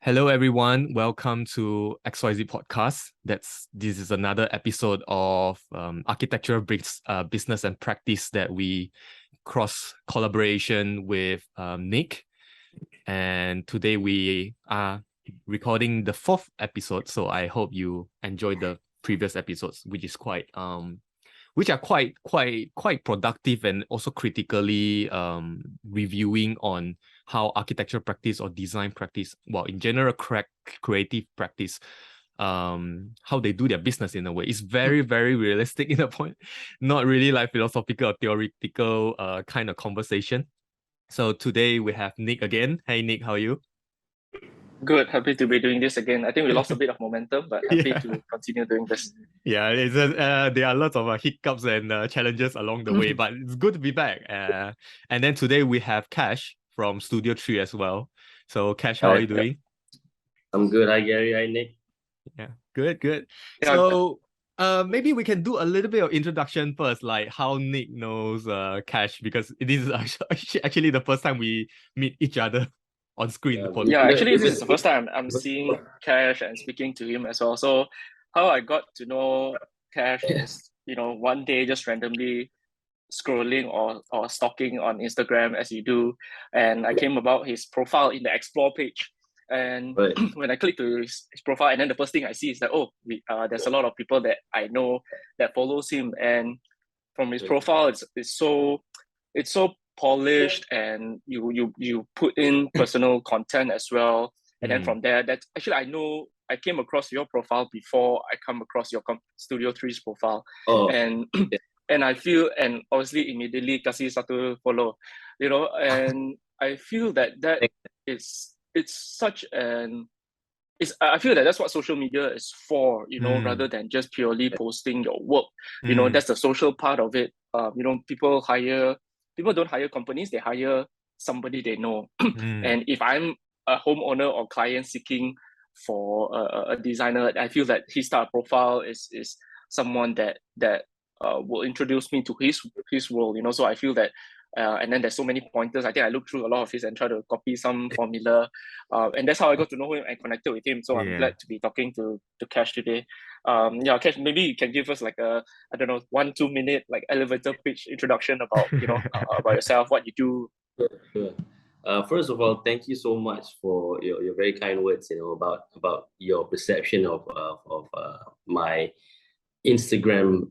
Hello, everyone. Welcome to xyzpodcast. This is another episode of Architecture Business and Practice that we cross collaboration with Nick. And today we are recording the fourth episode. So I hope you enjoyed the previous episodes, which are quite productive and also critically reviewing on how architecture practice or design practice, well, in general, creative practice, how they do their business in a way. It's very, very realistic in a point, not really like philosophical or theoretical kind of conversation. So today we have Nick again. Hey, Nick, how are you? Good, happy to be doing this again. I think we lost a bit of momentum, but happy Yeah. to continue doing this. Yeah, there are lots of hiccups and challenges along the way, but it's good to be back. And then today we have Kash from Studio 3 as well. So Kash, how are Hi, you doing? I'm good. Hi, Gary. Hi, Nick. Yeah, good. Yeah, So maybe we can do a little bit of introduction first, like how Nick knows Kash, because it is actually the first time we meet each other on screen. yeah. Actually, this is the first time I'm seeing Kash and speaking to him as well. So, how I got to know Kash is, one day just randomly scrolling or stalking on Instagram as you do, and I came about his profile in the explore page. And Right. when I click to his profile, and then the first thing I see is that there's a lot of people that I know that follows him, and from his profile, it's so polished, and you put in personal content as well. And then from there, that actually I came across your profile before I come across your Studio 3's profile. Oh, And and I feel, and obviously immediately kasih satu follow, and I feel that it's such an I feel that that's what social media is for, rather than just purely posting your work. That's the social part of it. People don't hire companies, they hire somebody they know. And if I'm a homeowner or client seeking for a designer, I feel that his type of profile is someone that will introduce me to his world. So I feel that. And then there's so many pointers. I think I looked through a lot of his and try to copy some formula, and that's how I got to know him and connected with him. So I'm glad to be talking to Kash today. Kash, maybe you can give us like a 1-2 minute like elevator pitch introduction about about yourself, what you do. sure. First of all, thank you so much for your very kind words. About your perception of my Instagram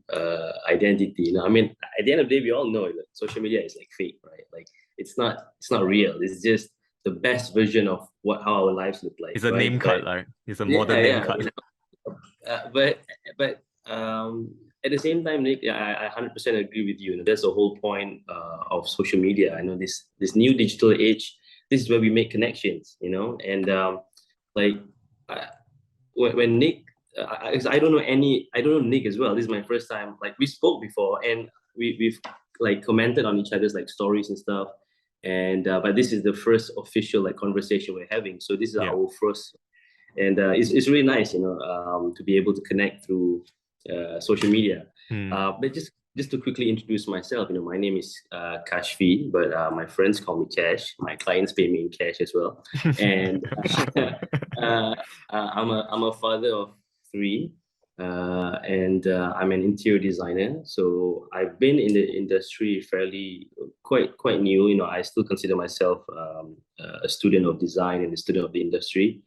identity. I mean, at the end of the day, we all know that social media is like fake, right? Like it's not real. It's just the best version of how our lives look like. It's a name card, right? It's a modern name card. But at the same time, Nick, I 100% agree with you. That's the whole point of social media. I know this new digital age. This is where we make connections, and when Nick, I don't know Nick as well. This is my first time. Like we spoke before, and we've like commented on each other's like stories and stuff. And but this is the first official like conversation we're having. So this is our first, and it's really nice, to be able to connect through social media. But just to quickly introduce myself, my name is Kashfi, but my friends call me Kash. My clients pay me in cash as well. And I'm a father of 3, and I'm an interior designer. So I've been in the industry quite new. I still consider myself a student of design and a student of the industry.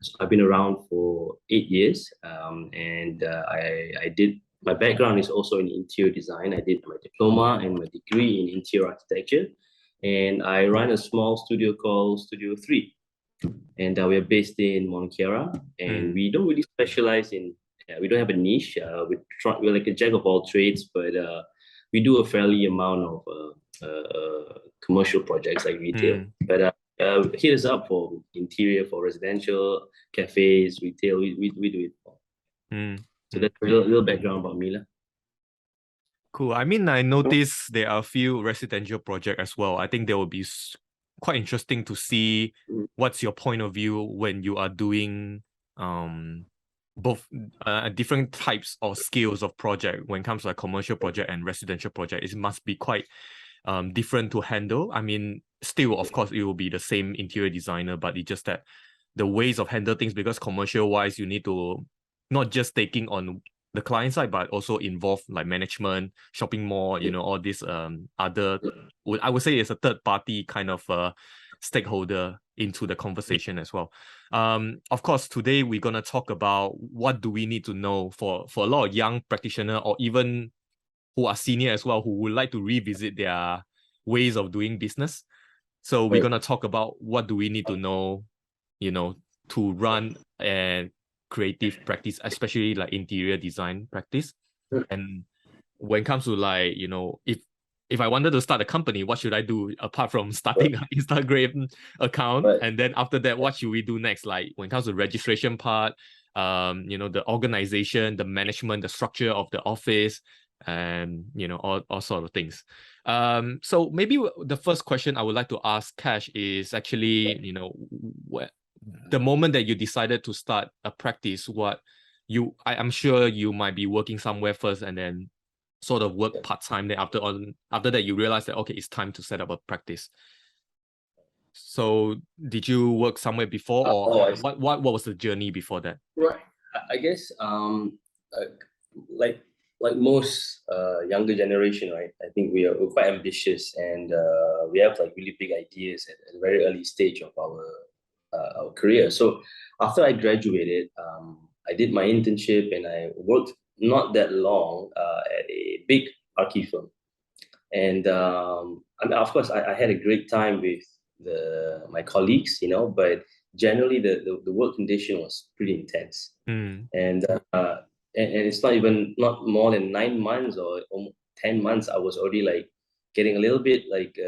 So I've been around for 8 years, and I did. My background is also in interior design. I did my diploma and my degree in interior architecture, and I run a small studio called Studio 3. And we're based in Montiera, and we don't really specialize in. We don't have a niche. We're like a jack of all trades, but we do a fairly amount of commercial projects like retail. But hit us up for interior, for residential, cafes, retail. We do it. So that's a little background about me. Cool. I mean, I noticed there are a few residential projects as well. I think there will be quite interesting to see what's your point of view when you are doing both different types or scales of project when it comes to a commercial project and residential project. It must be quite different to handle. I mean, still, of course, it will be the same interior designer, but it's just that the ways of handle things, because commercial wise, you need to not just taking on the client side, but also involve like management, shopping mall, all these other, I would say it's a third party kind of stakeholder into the conversation as well. Of course, today we're gonna talk about what do we need to know for a lot of young practitioner, or even who are senior as well, who would like to revisit their ways of doing business. So we're gonna talk about what do we need to know, to run a creative practice, especially like interior design practice. And when it comes to like, if I wanted to start a company, what should I do apart from starting an Instagram account? And then after that, what should we do next? Like when it comes to registration part, the organization, the management, the structure of the office, and all sort of things. So maybe the first question I would like to ask Kash is actually, the moment that you decided to start a practice, I'm sure you might be working somewhere first and then sort of work part-time. Then after that, you realize that, okay, it's time to set up a practice. So did you work somewhere before, or what was the journey before that? Right. I guess like most younger generation, right? I think we're quite ambitious, and we have like really big ideas at a very early stage of our career. So after I graduated, I did my internship and I worked not that long at a big archi firm. And I mean, of course, I had a great time with my colleagues, but generally the work condition was pretty intense. And it's not more than 9 months or 10 months, I was already like getting a little bit like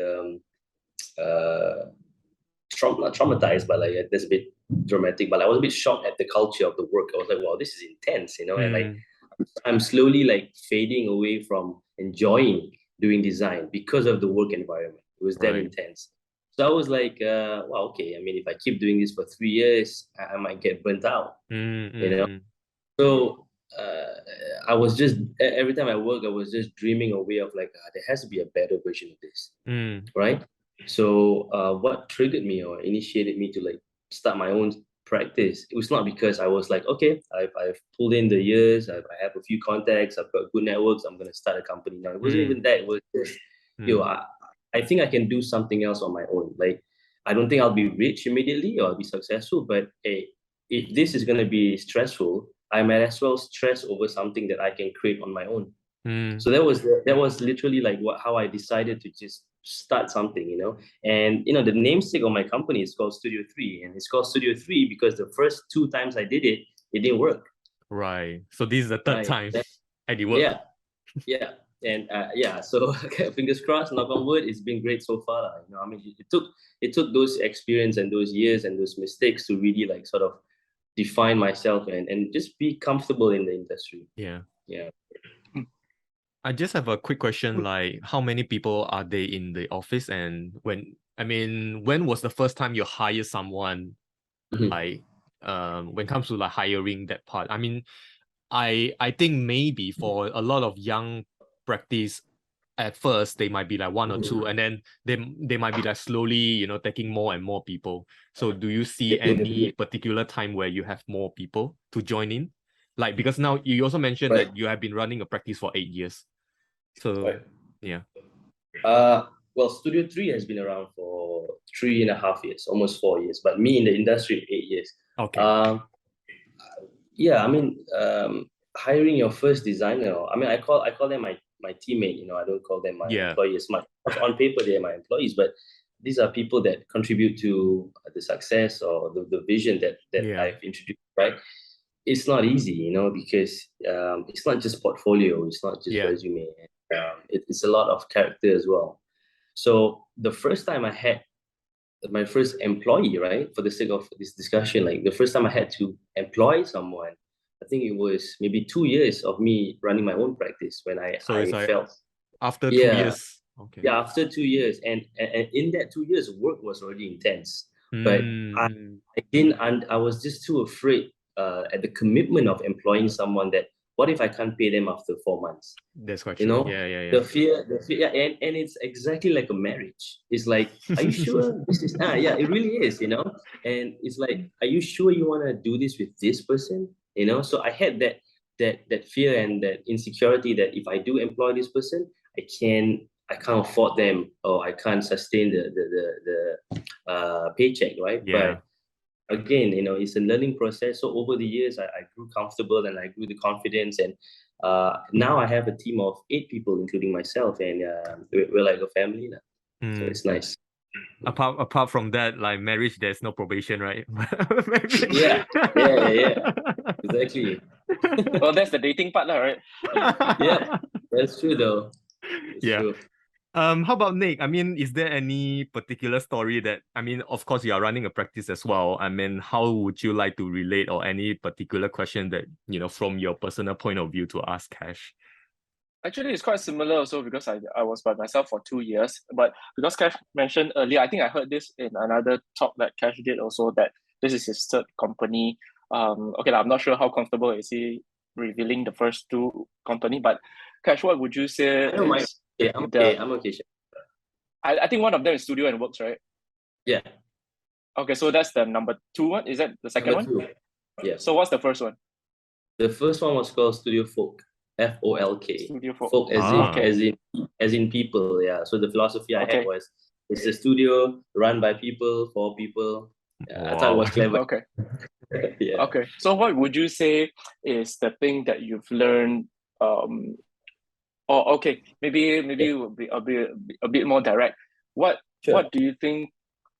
not traumatized, but like that's a bit dramatic. But I was a bit shocked at the culture of the work. I was like, wow, this is intense, and like I'm slowly like fading away from enjoying doing design because of the work environment. It was that intense. So I was like, well, okay. I mean, if I keep doing this for 3 years, I might get burnt out, So I was just, every time I work, I was just dreaming away of like, there has to be a better version of this, right? So what triggered me or initiated me to like start my own practice, it was not because I was like, okay, I've pulled in the years, I have a few contacts, I've got good networks, I'm going to start a company. No, it wasn't even that. It was just, I think I can do something else on my own. Like, I don't think I'll be rich immediately or I'll be successful, but hey, if this is going to be stressful, I might as well stress over something that I can create on my own. So that was literally like how I decided to just start something, And the namesake of my company is called Studio 3, and it's called Studio 3 because the first 2 times I did it, it didn't work. Right. So this is the third time and it worked. Yeah. And so fingers crossed, knock on wood, it's been great so far. I mean, it took those experience and those years and those mistakes to really like sort of define myself and just be comfortable in the industry. Yeah. Yeah. I just have a quick question, like how many people are they in the office, and when was the first time you hired someone, like when it comes to like hiring that part? I mean, I think maybe for a lot of young practice, at first they might be like 1 or 2, and then they might be like slowly, taking more and more people. So do you see any particular time where you have more people to join in? Like, because now you also mentioned that you have been running a practice for 8 years. So yeah. Well, Studio 3 has been around for 3.5 years, almost 4 years, but me in the industry 8 years. Okay. Yeah, I mean, hiring your first designer, I mean, I call them my teammate, I don't call them my employees much. On paper, they're my employees, but these are people that contribute to the success or the vision that I've introduced, right? It's not easy, because it's not just portfolio, it's not just resume. It's a lot of character as well. So the first time I had my first employee, right, for the sake of this discussion, like the first time I had to employ someone, I think it was maybe 2 years of me running my own practice when I felt after 2 years. Okay. Yeah, after 2 years, and in that 2 years, work was already intense. But I was just too afraid at the commitment of employing someone that what if I can't pay them after 4 months? That's quite You true. know, Yeah. the fear, yeah, and it's exactly like a marriage. It's like, are you sure this is, yeah, it really is, you know? And it's like, are you sure you want to do this with this person? You know, so I had that fear and that insecurity that if I do employ this person, I can't afford them, or I can't sustain the paycheck, right? Yeah. But again, you know, it's a learning process. So over the years, I grew comfortable and I grew the confidence. And now I have a team of 8 people, including myself, and we're like a family now. So Mm. it's nice. Apart from that, like marriage, there's no probation, right? Yeah, exactly. Well, that's the dating part, lah, right? Yeah, that's true though. It's Yeah. true. How about Nick? I mean, is there any particular story that, I mean, of course, you are running a practice as well. I mean, how would you like to relate, or any particular question that, from your personal point of view, to ask Kash? Actually, it's quite similar also, because I was by myself for 2 years. But because Kash mentioned earlier, I think I heard this in another talk that Kash did also, that this is his third company. Okay, I'm not sure how comfortable is he revealing the first two company, but Kash, what would you say I don't mind. is Yeah, I'm okay. Sure. I think one of them is Studio and Works, right? Yeah. Okay, so that's the number 2 one. Is that the second Number one? 2. Yeah. So what's the first one? The first one was called Studio Folk. FOLK. Studio Folk. Folk as Okay. in people. Yeah. So the philosophy I had Okay. was, it's a studio run by people for people. I thought it Wow. was clever. Okay. Yeah. Okay. So what would you say is the thing that you've learned? Or okay, maybe we'll be a bit more direct. What Sure. what do you think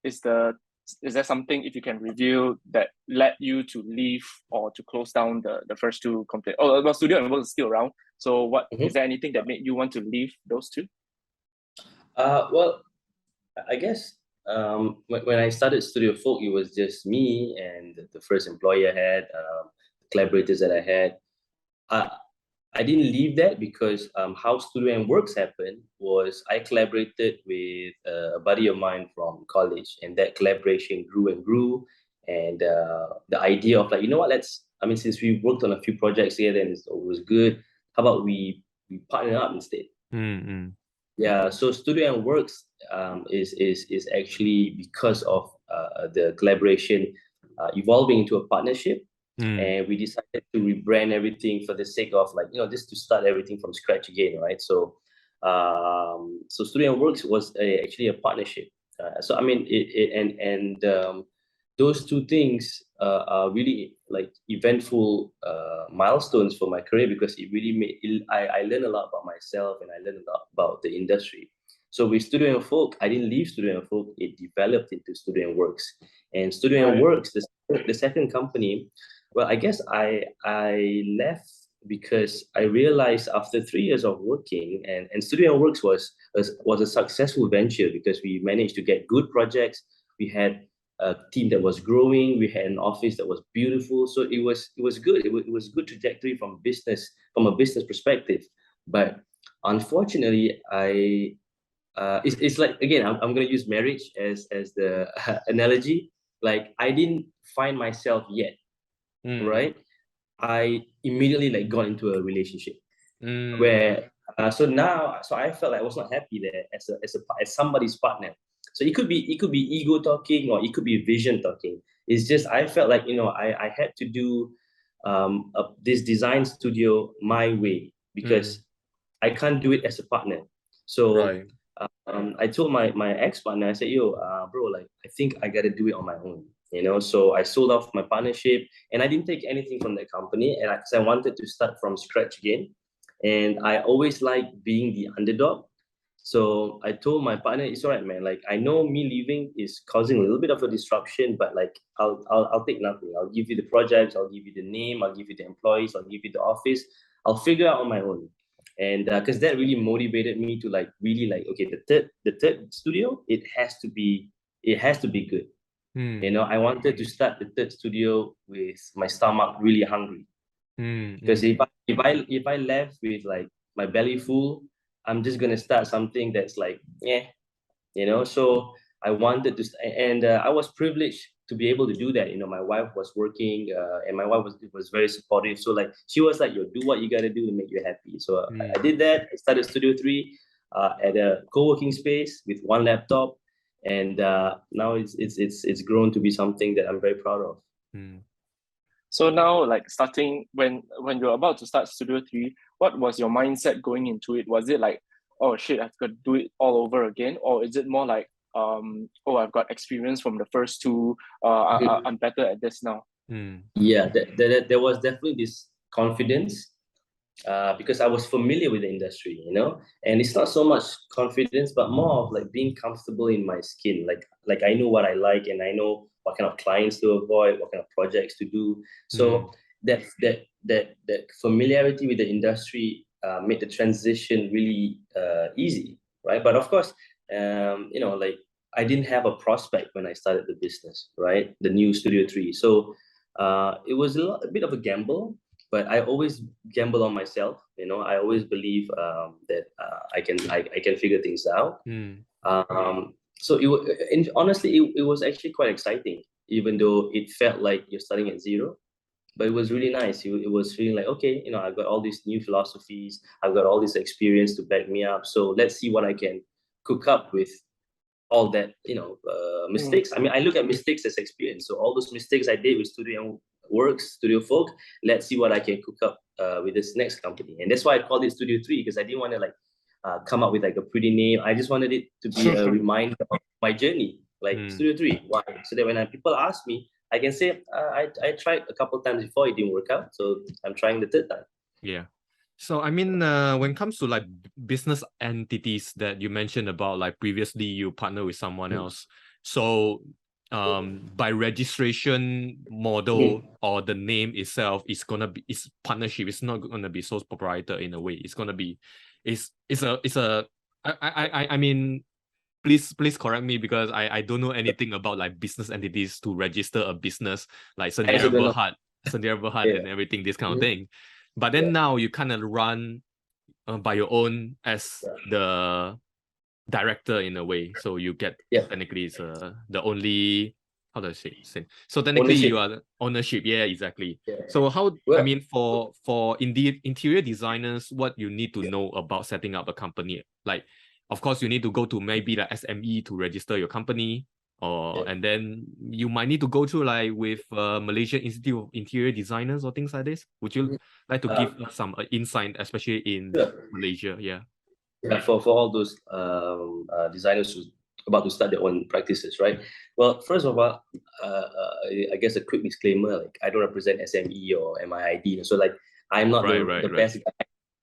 is there something, if you can reveal, that led you to leave or to close down the first two company? Oh, well, Studio and Work is still around. So what is there anything that made you want to leave those two? Well, I guess when I started Studio Folk, it was just me and the first employer I had, collaborators that I had. I didn't leave that because how Studio and Works happened was I collaborated with a buddy of mine from college, and that collaboration grew and grew. And the idea of, like, you know what, since we worked on a few projects together and it was good, how about we partner up instead? Mm-hmm. Yeah, so Studio and Works is actually because of the collaboration evolving into a partnership. And we decided to rebrand everything for the sake of, like, just to start everything from scratch again, right? So Studio and Works was actually a partnership. So I mean, those two things are really like eventful milestones for my career, because it really I learned a lot about myself, and I learned a lot about the industry. So with Studio and Folk, I didn't leave Studio and Folk; it developed into Studio and Works. And Studio and Works, the second company, well, I guess I left because I realized after 3 years of working, and Studio and Works was a successful venture, because we managed to get good projects. We had a team that was growing. We had an office that was beautiful. So it was good. It was good trajectory from a business perspective. But unfortunately, it's like, again, I'm going to use marriage as the analogy. Like, I didn't find myself yet, right? I immediately like got into a relationship where so I felt like I was not happy there as somebody's partner. So it could be ego talking, or it could be vision talking. It's just, I felt like, I had to do this design studio my way, because I can't do it as a partner. So Right. I told my ex-partner, I said, yo, bro, like, I think I gotta do it on my own. So I sold off my partnership, and I didn't take anything from that company, and because I wanted to start from scratch again. And I always like being the underdog. So I told my partner, it's all right, man. Like, I know me leaving is causing a little bit of a disruption, but like, I'll take nothing. I'll give you the projects, I'll give you the name, I'll give you the employees, I'll give you the office. I'll figure out on my own. And because that really motivated me to, like, really, like, okay, the third studio, it has to be good. I wanted to start the third studio with my stomach really hungry. Because if I left with like my belly full, I'm just gonna start something that's like, yeah. So I wanted to, and I was privileged to be able to do that, my wife was working, and my wife was very supportive. So like she was like, "Yo, do what you gotta do to make you happy." So I did that. I started Studio 3 at a co-working space with one laptop, and now it's grown to be something that I'm very proud of. So now, like starting when you're about to start Studio 3, what was your mindset going into it? Was it like, oh shit, I've got to do it all over again? Or is it more like, oh, I've got experience from the first two, I'm better at this now? Yeah, there was definitely this confidence because I was familiar with the industry, and it's not so much confidence, but more of like being comfortable in my skin. Like I know what I like, and I know what kind of clients to avoid, what kind of projects to do. So that familiarity with the industry made the transition really easy, right? But of course, like I didn't have a prospect when I started the business, right? The new Studio 3. So it was a bit of a gamble, but I always gamble on myself. I always believe that I can figure things out. So honestly, it was actually quite exciting, even though it felt like you're starting at zero. But it was really nice. It was feeling like, okay, I've got all these new philosophies, I've got all this experience to back me up. So let's see what I can cook up with all that, mistakes. I mean, I look at mistakes as experience. So all those mistakes I did with Studio Works, Studio Folk, let's see what I can cook up with this next company. And that's why I called it Studio 3, because I didn't want to like come up with like a pretty name. I just wanted it to be a reminder of my journey, like Studio 3. Why? So that when people ask me, I can say, I tried a couple times before, it didn't work out. So I'm trying the third time. Yeah. So I mean, when it comes to like business entities that you mentioned about, like previously you partner with someone else. So by registration model or the name itself is gonna be, it's partnership. It's not gonna be sole proprietor in a way. It's gonna be, I mean, please correct me, because I don't know anything about like business entities to register a business like Sendirian Berhad and everything, this kind of thing. But then now you kind of run by your own as the director in a way. So you get technically it's the only, how do I say? So technically Ownership. you are the ownership. Yeah, exactly. So how, Well, I mean, for indeed interior designers, what you need to know about setting up a company, like of course you need to go to maybe the SME to register your company, or and then you might need to go through like with Malaysian Institute of Interior Designers or things like this. Would you like to give us some insight, especially in Malaysia? Yeah, for all those designers who about to start their own practices, right? Well, first of all, I guess a quick disclaimer: like I don't represent SME or MIID, so like I'm not the best guy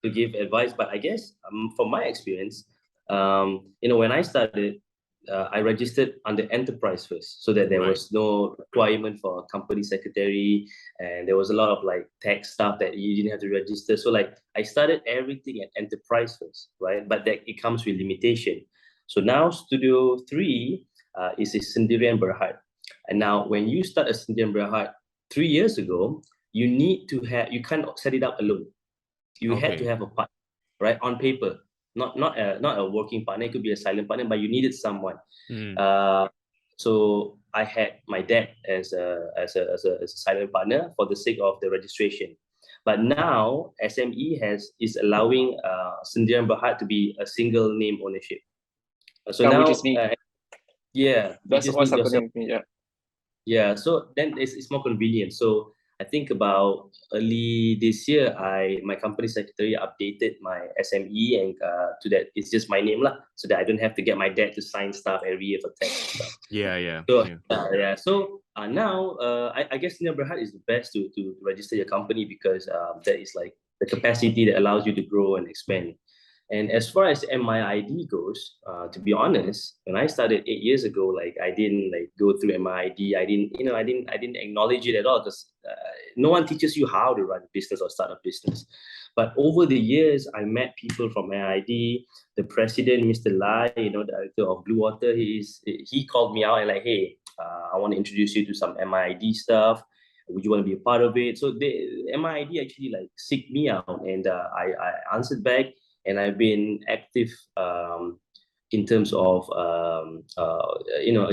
to give advice. But I guess from my experience, when I started, I registered under enterprise first, so that there was no requirement for a company secretary, and there was a lot of like tax stuff that you didn't have to register. So like I started everything at enterprise first, right? But that it comes with limitation. So now Studio 3 is a Sendirian Berhad, and now when you start a Sendirian Berhad 3 years ago, you can't set it up alone. You had to have a partner, right? On paper, not a working partner. It could be a silent partner, but you needed someone. So I had my dad as a silent partner for the sake of the registration. But now SME is allowing Sendirian Berhad to be a single name ownership. So now, which is me. That's what's happening with me. Yeah, so then it's more convenient. So I think about early this year, my company secretary updated my SME, and to that it's just my name lah, so that I don't have to get my dad to sign stuff every year for tax and stuff. So now I guess Sendirian Berhad is the best to register your company, because that is like the capacity that allows you to grow and expand. And as far as MIID goes, to be honest, when I started 8 years ago, like I didn't like go through MIID. I didn't acknowledge it at all, because no one teaches you how to run a business or start a business. But over the years, I met people from MIID. The president, Mr. Lai, the director of Blue Water, he called me out and like, hey, I want to introduce you to some MIID stuff. Would you want to be a part of it? So the MIID actually like seeked me out, and I answered back. And I've been active in terms of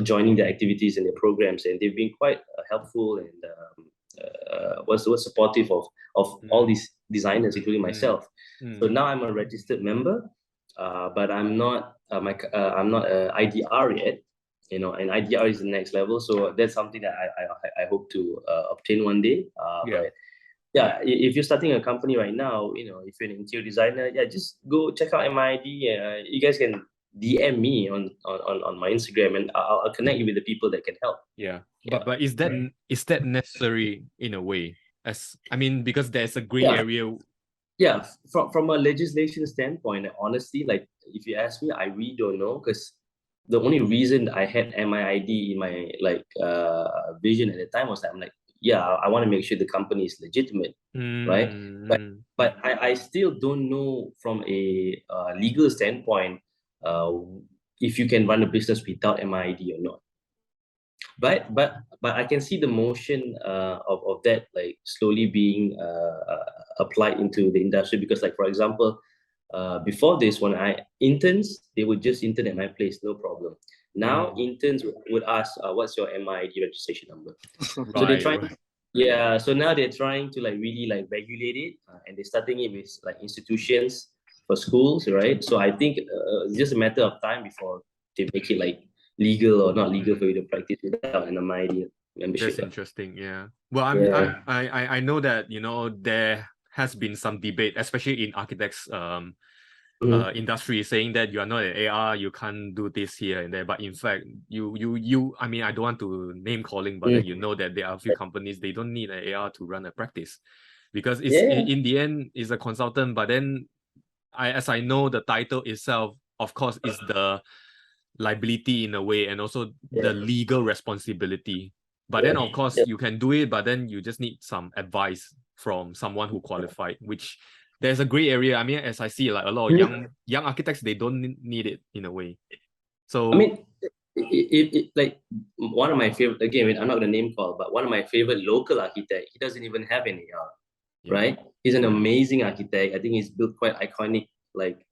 joining the activities and the programs, and they've been quite helpful and was supportive of all these designers, including myself. So now I'm a registered member, but I'm not I'm not a IDR yet. And IDR is the next level. So that's something that I hope to obtain one day. But yeah, if you're starting a company right now, if you're an interior designer, yeah, just go check out MID. You guys can DM me on my Instagram, and I'll connect you with the people that can help. Yeah. But is that necessary in a way? Because there's a gray area. Yeah, from a legislation standpoint, honestly, like if you ask me, I really don't know, because the only reason I had MID in my vision at the time was that I'm like, yeah, I want to make sure the company is legitimate, right? But I still don't know from a legal standpoint if you can run a business without MID or not. But I can see the motion of that like slowly being applied into the industry, because like for example, before this, when interns, they would just intern at my place, no problem. Now interns would ask, what's your MID registration number? So they're trying. Yeah, so now they're trying to like really like regulate it, and they're starting it with like institutions for schools, right? So I think it's just a matter of time before they make it like legal or not legal for you to practice without an MID membership. That's interesting. Yeah. Well, I know that there has been some debate, especially in architects industry, saying that you are not an AR, you can't do this here and there. But in fact, I don't want to name calling, but then that there are a few companies, they don't need an AR to run a practice, because it's in the end is a consultant. But then as I know, the title itself, of course, is the liability in a way, and also the legal responsibility. But then of course you can do it, but then you just need some advice from someone who qualified, which there's a gray area. As I see, like a lot of young architects, they don't need it in a way. So it like one of my favorite, again, I'm not gonna name call, but one of my favorite local architect, he doesn't even have an AR, right? He's an amazing architect. I think he's built quite iconic like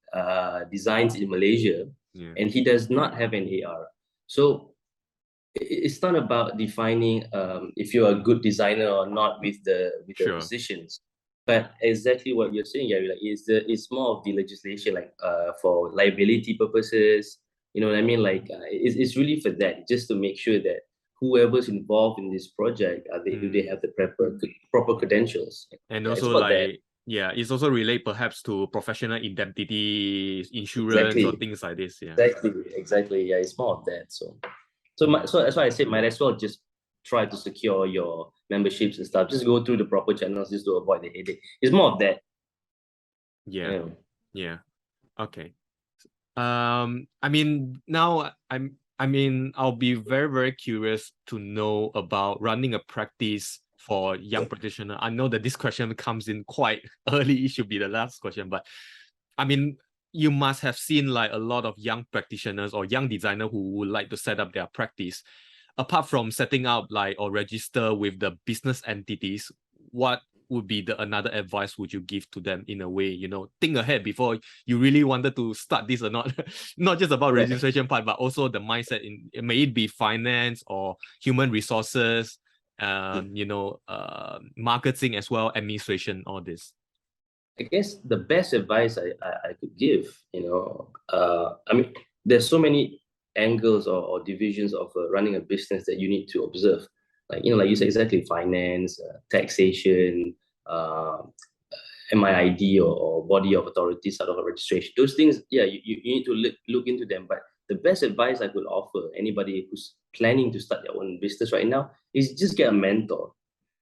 designs in Malaysia, and he does not have an AR. So it's not about defining if you're a good designer or not with the positions, but exactly what you're saying, like it's more of the legislation, like for liability purposes. You know what I mean? Like it's really for that, just to make sure that whoever's involved in this project, do they have the proper credentials? And also like it's also related perhaps to professional indemnity insurance or things like this. Exactly. Yeah, it's more of that. So that's why I said might as well just try to secure your memberships and stuff. Just go through the proper channels just to avoid the headache. It's more of that. Yeah. Okay. Now I'll be very, very curious to know about running a practice for young practitioner. I know that this question comes in quite early. It should be the last question, but you must have seen like a lot of young practitioners or young designers who would like to set up their practice. Apart from setting up like or register with the business entities, what would be another advice would you give to them in a way, think ahead before you really wanted to start this or not? Not just about registration part, but also the mindset may it be finance or human resources, marketing as well, administration, all this. I guess the best advice I could give, there's so many angles or divisions of running a business that you need to observe. Like you said, exactly, finance, taxation, MID or body of authority sort of a registration. Those things, you need to look into them. But the best advice I could offer anybody who's planning to start their own business right now is just get a mentor.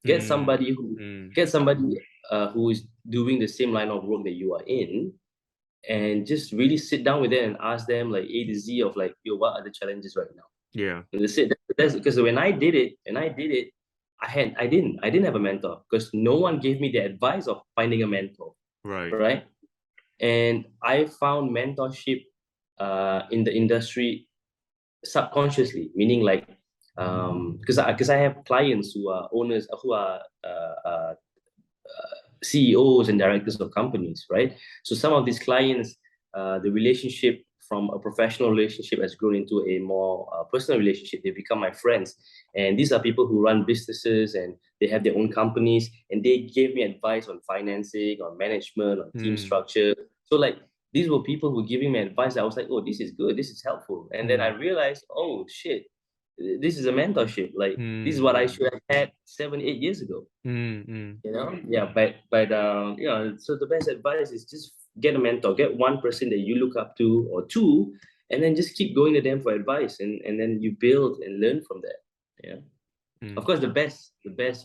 Get somebody who is doing the same line of work that you are in, and just really sit down with them and ask them like A to Z of like, what are the challenges right now? Yeah. And that's because when I did it, I didn't have a mentor, because no one gave me the advice of finding a mentor. Right. And I found mentorship in the industry subconsciously, meaning like because I have clients who are owners, who are CEOs and directors of companies, right? So some of these clients, the relationship from a professional relationship has grown into a more personal relationship. They become my friends, and these are people who run businesses and they have their own companies, and they gave me advice on financing, on management, on team structure. So like these were people who were giving me advice. I was like, oh, this is good, this is helpful. And then I realized, oh shit, this is a mentorship. Like this is what I should have had 7, 8 years ago. You know, yeah. But you know, so the best advice is just get a mentor, get one person that you look up to or two, and then just keep going to them for advice, and then you build and learn from that. Yeah. Of course, the best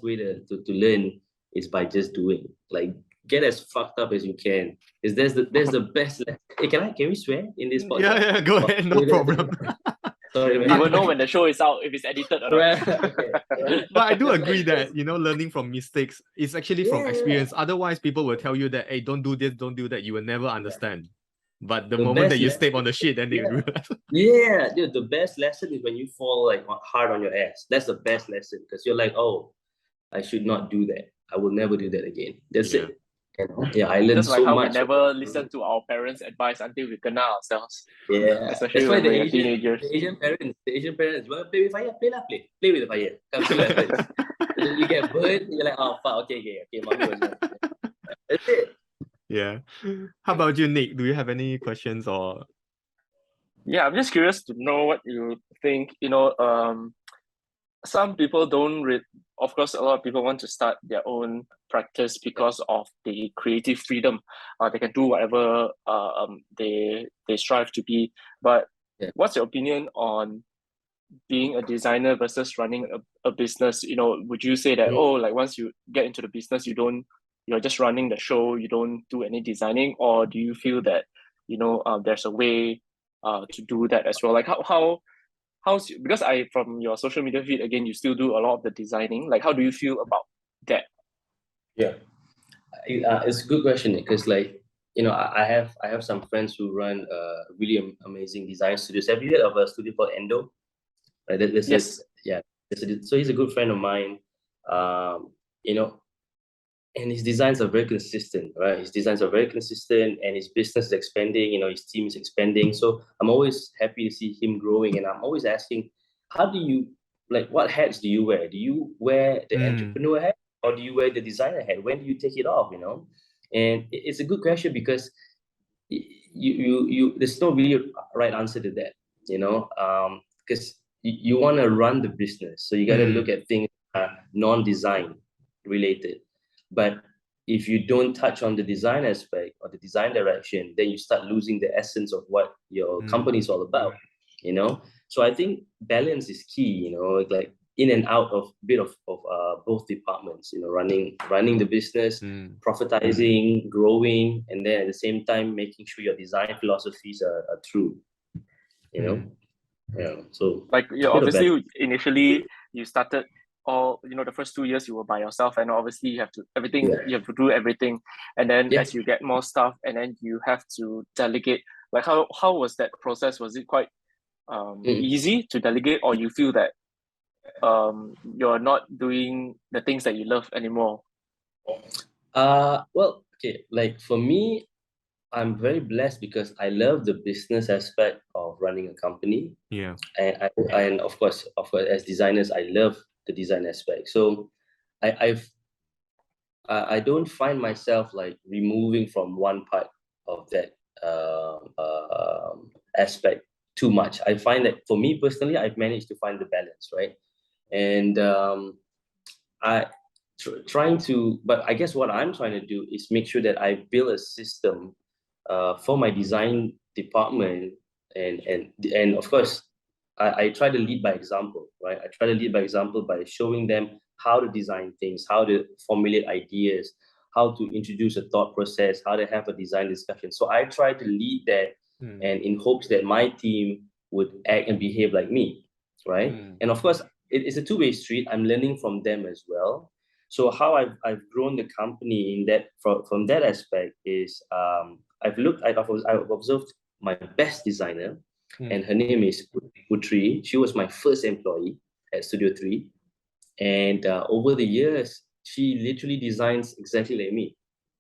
way to learn is by just doing. Like get as fucked up as you can. Is there's the best. Hey, can we swear in this podcast? Yeah, go ahead, no problem. Sorry, man. You will know when the show is out if it's edited or not. Okay. But I do agree that, you know, learning from mistakes is actually from experience. Otherwise, people will tell you that, hey, don't do this, don't do that. You will never understand. But the moment that you step on the shit, then they realize. Yeah, dude, the best lesson is when you fall like hard on your ass. That's the best lesson because you're like, oh, I should not do that. I will never do that again. That's it. You know? Yeah, I learned Just like so how much. we never listen to our parents' advice until we kena ourselves. Yeah, Especially that's why when the we're teenagers. Asian parents, you want to play with fire? Play with the fire. Come to my place. And then you get burnt, you're like, oh fuck, okay, mommy was right. That's it. Yeah. How about you, Nick? Do you have any questions or? Yeah, I'm just curious to know what you think. Some people don't of course, a lot of people want to start their own practice because of the creative freedom. They can do whatever they strive to be. But what's your opinion on being a designer versus running a business? Would you say that like once you get into the business, you're just running the show, you don't do any designing, or do you feel that there's a way to do that as well? Like how's because from your social media feed again, you still do a lot of the designing. Like, how do you feel about that? Yeah, it's a good question because I have some friends who run really amazing design studios. Have you heard of a studio called Endo? Yes. So he's a good friend of mine. You know, and his designs are very consistent, right? His designs are very consistent, and his business is expanding. His team is expanding. So I'm always happy to see him growing, and I'm always asking, how do you what hats do you wear? Do you wear the entrepreneur hat, or do you wear the designer hat? When do you take it off? And it's a good question because you there's no really right answer to that. Because you want to run the business, so you got to look at things non-design related. But if you don't touch on the design aspect or the design direction, then you start losing the essence of what your company is all about, So I think balance is key, like in and out of bit of both departments, running the business, profitizing, growing, and then at the same time making sure your design philosophies are true, Yeah. So like obviously initially you started the first 2 years you were by yourself, and obviously you have to do everything, and then as you get more stuff and then you have to delegate. Like how was that process? Was it quite easy to delegate, or you feel that you're not doing the things that you love anymore? Well, okay, like for me, I'm very blessed because I love the business aspect of running a company. Yeah. And of course, as designers, I love the design aspect. So I don't find myself like removing from one part of that aspect too much. I find that for me personally, I've managed to find the balance, right? And but I guess what I'm trying to do is make sure that I build a system for my design department, and of course, I try to lead by example, right? I try to lead by example by showing them how to design things, how to formulate ideas, how to introduce a thought process, how to have a design discussion. So I try to lead that, and in hopes that my team would act and behave like me, right? And of course, it's a two-way street. I'm learning from them as well. So how I've grown the company in that from that aspect is I've observed my best designer, and her name is Putri. She was my first employee at Studio 3, and over the years, she literally designs exactly like me.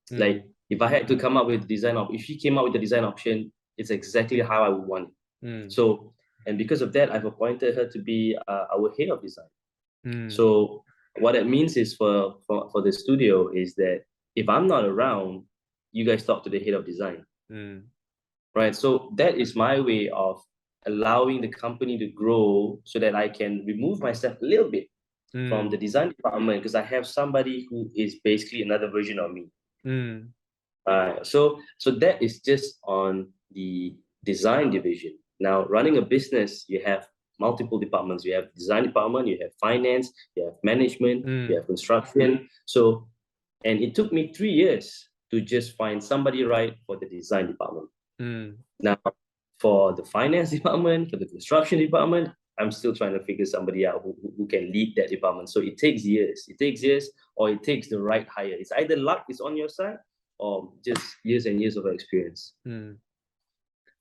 Like if I had to come up with if she came up with the design option, It's exactly how I would want it. So, and because of that, I've appointed her to be our head of design. So what that means is for the studio is that if I'm not around, you guys talk to the head of design. Right. So that is my way of allowing the company to grow so that I can remove myself a little bit from the design department, because I have somebody who is basically another version of me. So that is just on the design division. Now, running a business, you have multiple departments. You have design department, you have finance, you have management, you have construction. So, and it took me 3 years to just find somebody right for the design department. Now, for the finance department, for the construction department, I'm still trying to figure somebody out who can lead that department. So it takes years. It takes years, or it takes the right hire. It's either luck is on your side or just years and years of experience.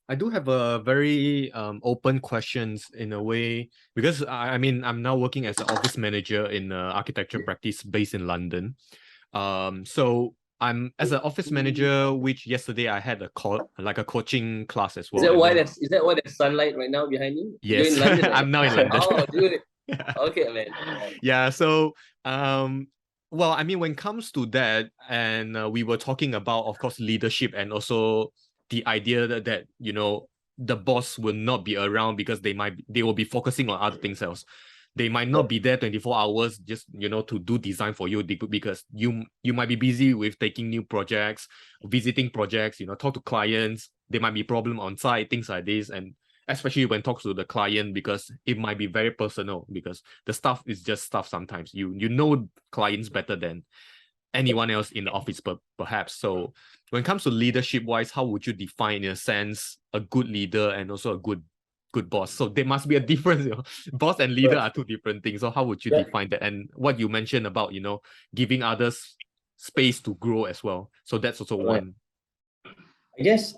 I do have a very open questions in a way, because I mean, I'm now working as an office manager in architecture practice based in London. So I'm as an office manager, which yesterday I had a coaching class as well. Is that why there's sunlight right now behind you? Yes, You're in London right I'm now in London. Oh, dude. Okay, man. Yeah. So well, I mean, when it comes to that, and we were talking about, of course, leadership, and also the idea that you know, the boss will not be around because they will be focusing on other things else. They might not be there 24 hours just, you know, to do design for you, because you might be busy with taking new projects, visiting projects, you know, talk to clients. There might be problem on site, things like this, and especially when talks to the client, because it might be very personal, because the stuff is just stuff. Sometimes you know clients better than anyone else in the office, perhaps. So when it comes to leadership wise, how would you define, in a sense, a good leader and also a good boss? So there must be a difference, you know. Boss and leader are two different things. So how would you define that? And what you mentioned about, you know, giving others space to grow as well. So that's also one. I guess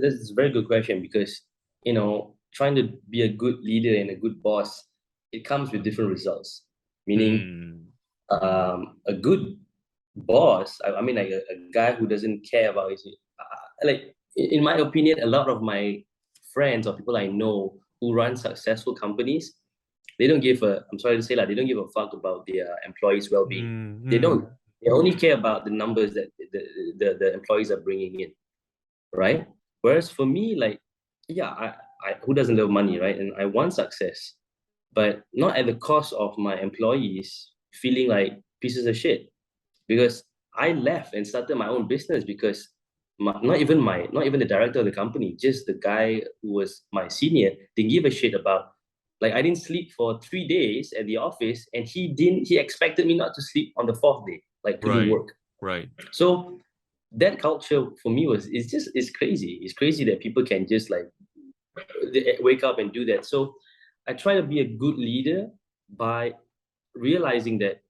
this is a very good question, because, you know, trying to be a good leader and a good boss, it comes with different results. Meaning, a good boss, I mean, like a guy who doesn't care about his, like, in my opinion, a lot of my friends or people I know who run successful companies, they don't give a, I'm sorry to say that, they don't give a fuck about their employees' well-being. They don't. They only care about the numbers that the employees are bringing in, right? Whereas for me, like, yeah, I who doesn't love money, right? And I want success, but not at the cost of my employees feeling like pieces of shit. Because I left and started my own business because not even the director of the company, just the guy who was my senior, didn't give a shit about, like, I didn't sleep for 3 days at the office, and he expected me not to sleep on the 4th day, like, to do work. Right. So that culture for me it's crazy. It's crazy that people can just, like, wake up and do that. So I try to be a good leader by realizing that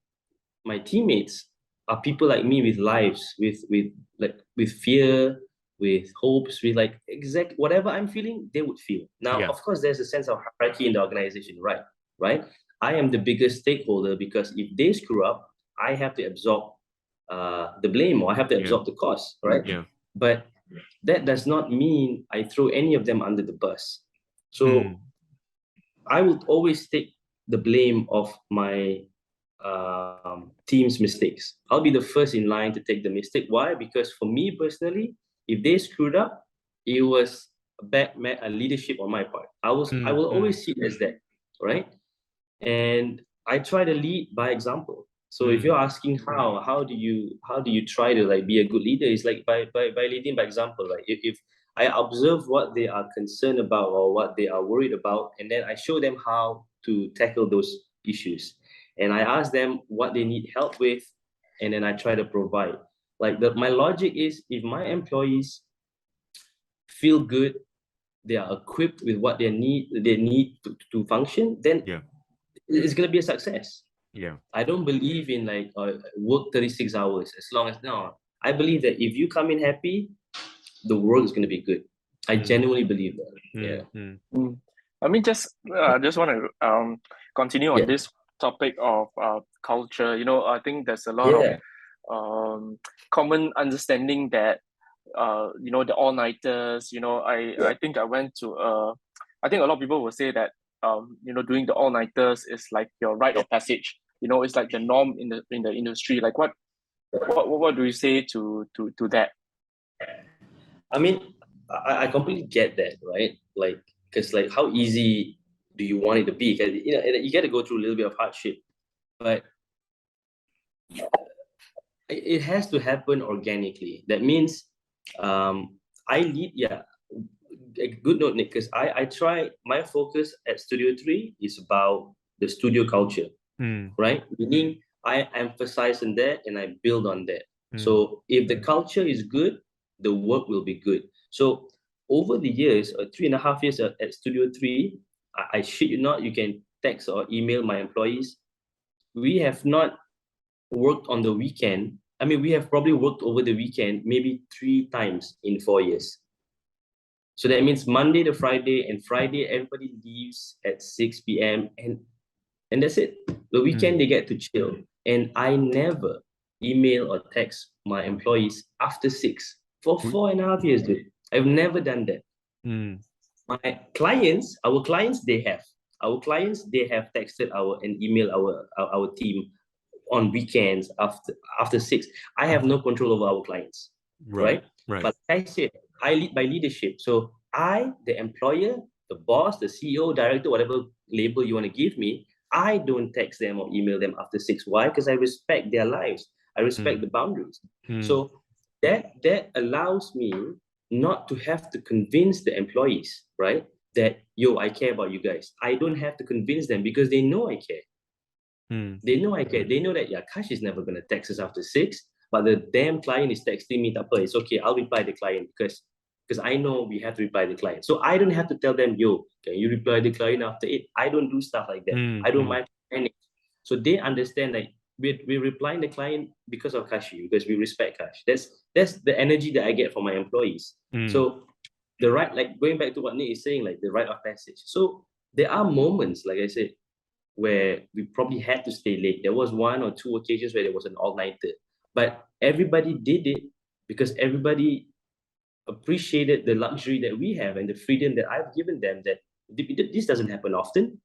my teammates are people like me, with lives, with fear, with hopes, with, like, exact whatever I'm feeling, they would feel. Now, of course, there's a sense of hierarchy in the organization, right? I am the biggest stakeholder, because if they screw up, I have to absorb the blame, or I have to absorb the cost, right? But that does not mean I throw any of them under the bus. So I would always take the blame of my team's mistakes. I'll be the first in line to take the mistake. Why? Because for me personally, if they screwed up, it was a leadership on my part. I will always see it as that, right? And I try to lead by example. So if you're asking how do you try to, like, be a good leader, it's like by leading by example. Like, if I observe what they are concerned about or what they are worried about, and then I show them how to tackle those issues, and I ask them what they need help with, and then I try to provide. Like, my logic is, if my employees feel good, they are equipped with what they need to function, then it's going to be a success. I don't believe in, like, work 36 hours as long as, no. I believe that if you come in happy, the world is going to be good. I genuinely believe that. I mean, just want to continue on this topic of culture. You know, I think there's a lot of common understanding that the all-nighters. I think I went to I think a lot of people will say that doing the all-nighters is like your rite of passage. It's like the norm in the industry. Like what do you say to that? I mean, I completely get that, right? Like, because like, how easy do you want it to be? Because you got to go through a little bit of hardship, but it has to happen organically. That means, I lead, yeah. A good note, Nick, because I try. My focus at Studio 3 is about the studio culture, right? Meaning I emphasize on that and I build on that. So if the culture is good, the work will be good. So over the years, 3.5 years at Studio 3, I shit you not, you can text or email my employees. We have not worked on the weekend. I mean, we have probably worked over the weekend maybe 3 times in 4 years. So that means Monday to Friday, and Friday everybody leaves at 6 p.m. and that's it. The weekend they get to chill. And I never email or text my employees after 6 for 4.5 years, dude. I've never done that. My clients, our clients, they have. Our clients, they have texted and emailed our team on weekends after 6. I have no control over our clients, right? But like I said, I lead by leadership. So I, the employer, the boss, the CEO, director, whatever label you want to give me, I don't text them or email them after 6. Why? Because I respect their lives. I respect the boundaries. So that allows me not to have to convince the employees, right? That, I care about you guys. I don't have to convince them because they know I care. They know I care. They know that, Kash is never going to text us after 6, but the damn client is texting me, it's okay, I'll reply the client because I know we have to reply the client. So I don't have to tell them, can you reply the client after 8? I don't do stuff like that. I don't mind any. So they understand that we're replying the client because of Kashi, because we respect Kash. That's the energy that I get from my employees. So the right, like going back to what Nick is saying, like the rite of passage. So there are moments, like I said, where we probably had to stay late. There was 1 or 2 occasions where there was an all-nighter. But everybody did it because everybody appreciated the luxury that we have and the freedom that I've given them, that this doesn't happen often.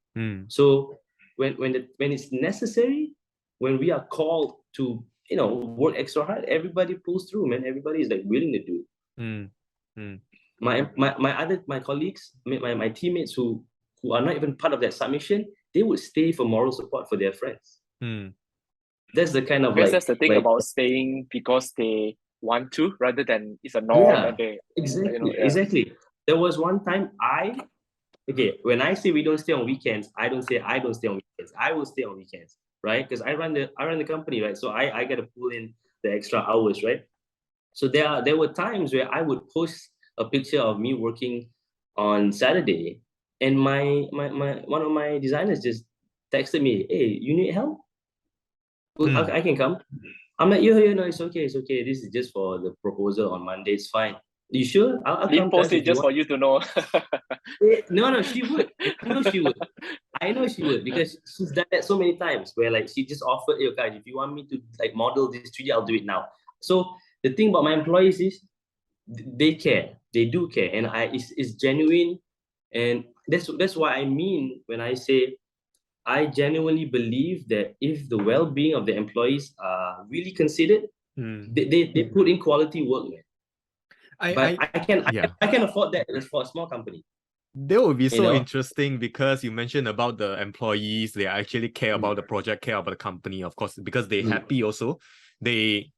So when it's necessary, when we are called to work extra hard, everybody pulls through, man. Everybody is like willing to do it. My colleagues, my teammates who are not even part of that submission, they would stay for moral support for their friends. That's the kind of, I guess that's the thing about staying because they want to, rather than it's a norm. And they exactly. There was one time when I say we don't stay on weekends, I don't say I don't stay on weekends. I will stay on weekends, right? Because I run the company, right? So I got to pull in the extra hours, right? So there were times where I would post a picture of me working on Saturday, and my one of my designers just texted me, "Hey, you need help? Well, I can come." I'm like, no, it's okay. This is just for the proposal on Monday. It's fine. You sure? I'll come. Post it just for you to know. No, she would. I know she would because she's done that so many times where like she just offered, "Hey, guys, if you want me to like model this 3D, I'll do it now." So the thing about my employees is they care. They do care, and it's genuine, and that's what I mean when I say I genuinely believe that if the well-being of the employees are really considered, they put in quality work, man. I can afford that for a small company. That would be so interesting because you mentioned about the employees. They actually care about the project, care about the company, of course, because they're happy also. They,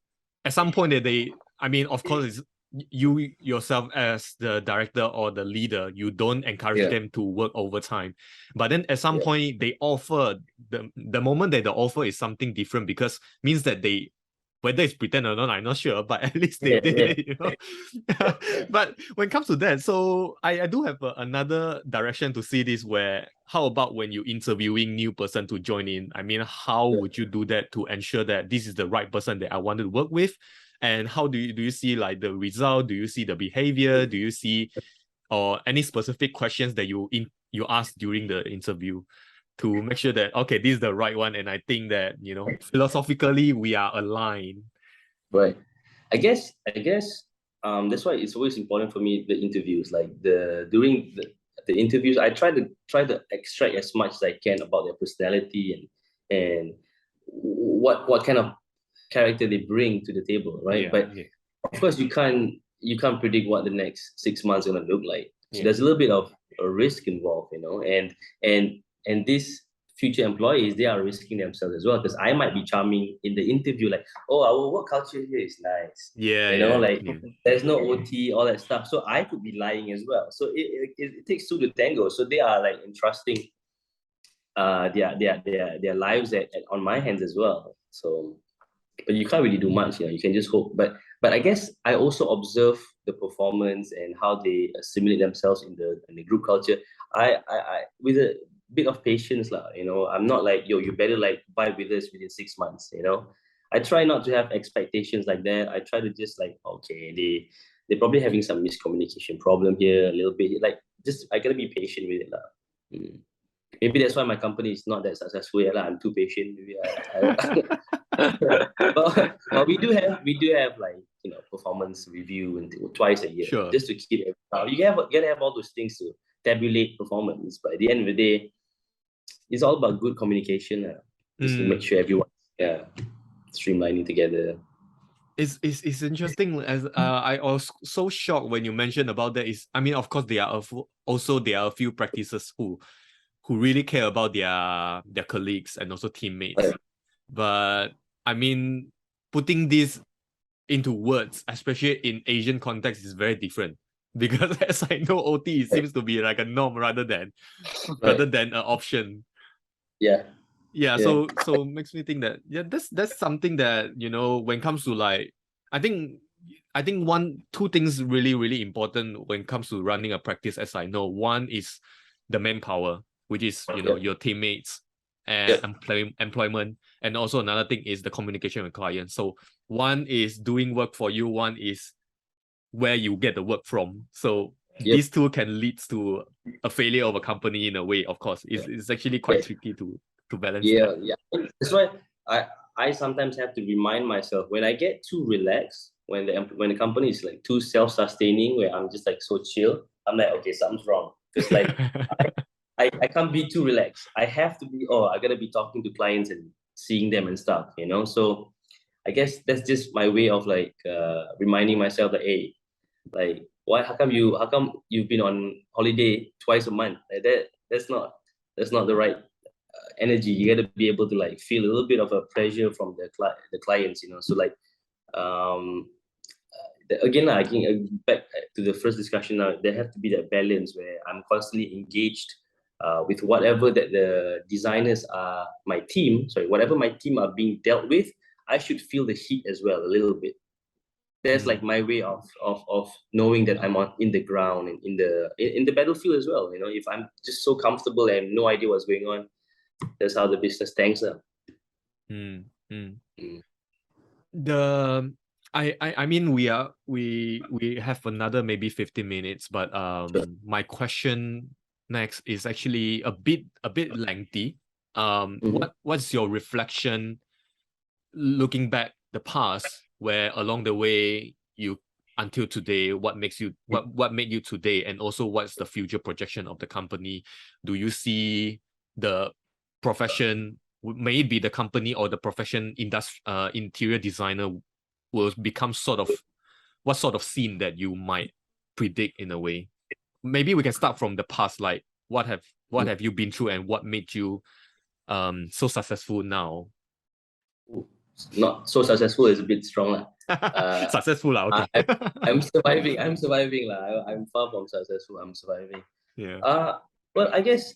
at some point, of course, it's you yourself as the director or the leader, you don't encourage them to work overtime. But then at some point, they offer, the moment that the offer is something different, because means that they, whether it's pretend or not, I'm not sure, but at least they did it, But when it comes to that, so I do have another direction to see this, where how about when you're interviewing new person to join in? I mean, how would you do that to ensure that this is the right person that I want to work with? And how do you see like the result? Do you see the behavior? Do you see or any specific questions that you ask during the interview to make sure that, okay, this is the right one, and I think that, philosophically we are aligned? Right. I guess that's why it's always important for me, the interviews, like during the interviews, I try to extract as much as I can about their personality and what kind of character they bring to the table, right? But of course, you can't predict what the next 6 months is gonna look like. So there's a little bit of a risk involved, and these future employees, they are risking themselves as well, because I might be charming in the interview, like, oh, our work culture here is nice, there's no OT, all that stuff. So I could be lying as well. So it takes two to tango. So they are like entrusting their lives on my hands as well. So, but you can't really do much, you can just hope. But I guess I also observe the performance and how they assimilate themselves in the group culture. I with a bit of patience, I'm not like, yo, you better like vibe with us within 6 months. I try not to have expectations like that. I try to just like, okay, they're probably having some miscommunication problem here a little bit. Like, just I gotta be patient with it. Maybe that's why my company is not that successful yet. I'm too patient. Maybe but we do have like, performance review twice a year, just to keep it. You gotta have all those things to tabulate performance. But at the end of the day, it's all about good communication. Just to make sure everyone streamlining together. It's interesting, as I was so shocked when you mentioned about that. I mean, of course, there are a few practices who really care about their colleagues and also teammates. But I mean, putting this into words, especially in Asian context, is very different. Because as I know, OT seems to be like a norm rather than an option. Yeah, so it makes me think that that's something that, when it comes to like, I think two things really important when it comes to running a practice, as I know. One is the manpower, which is your teammates and employment, and also another thing is the communication with clients. So one is doing work for you, one is where you get the work from. So these two can lead to a failure of a company in a way. Of course, it's actually quite tricky to balance that. That's why I sometimes have to remind myself, when I get too relaxed, when the company is like too self-sustaining, where I'm just like so chill, I'm like, okay, something's wrong. Because like I can't be too relaxed. I have to be, I gotta be talking to clients and seeing them and stuff, So I guess that's just my way of like reminding myself that, hey, like, how come you've been on holiday twice a month? Like that's not the right energy. You got to be able to like feel a little bit of a pressure from the clients, So like, again, I think back to the first discussion. Now there have to be that balance where I'm constantly engaged with whatever that the designers are, whatever my team are being dealt with. I should feel the heat as well a little bit. That's like my way of knowing that I'm in the ground and in the battlefield as well. If I'm just so comfortable and no idea what's going on, that's how the business tanks up. I mean, we have another maybe 15 minutes, but my question next is actually a bit lengthy. What's your reflection looking back the past, where along the way you until today, what made you today, and also what's the future projection of the company? Do you see the profession, may it be the company or the profession, interior designer, will become what sort of scene that you might predict in a way? Maybe we can start from the past, like what have you been through and what made you so successful now? Not so successful is a bit strong. Successful, okay. I'm surviving. I'm far from successful. I'm surviving. Well, I guess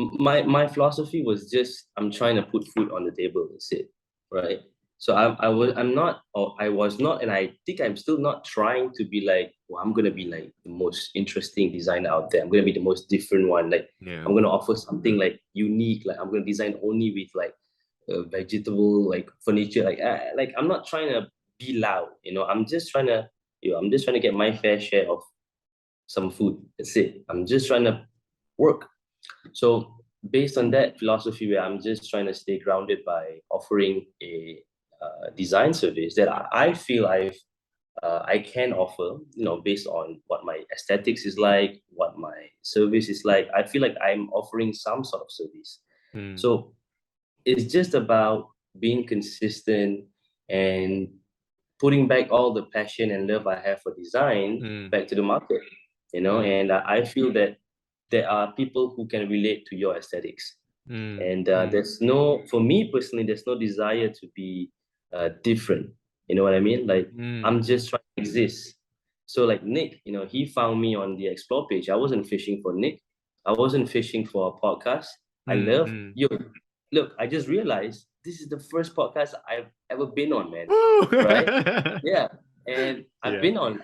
my philosophy was just, I'm trying to put food on the table. That's it, right? So I was not, and I think I'm still not trying to be like, well, I'm gonna be like the most interesting designer out there. I'm gonna be the most different one. Like, I'm gonna offer something like unique. Like, I'm gonna design only with like vegetable like furniture. Like I'm not trying to be loud. I'm just trying to get my fair share of some food. That's it. I'm just trying to work. So based on that philosophy, where I'm just trying to stay grounded by offering design service that I feel I can offer, based on what my aesthetics is like, what my service is like. I feel like I'm offering some sort of service. So it's just about being consistent and putting back all the passion and love I have for design back to the market, and I feel that there are people who can relate to your aesthetics. And for me personally, there's no desire to be different. You know what I mean? Like, I'm just trying to exist. So like Nick, he found me on the Explore page. I wasn't fishing for Nick. I wasn't fishing for a podcast. I love yo. Look, I just realized this is the first podcast I've ever been on, man. Right? Yeah. And I've been on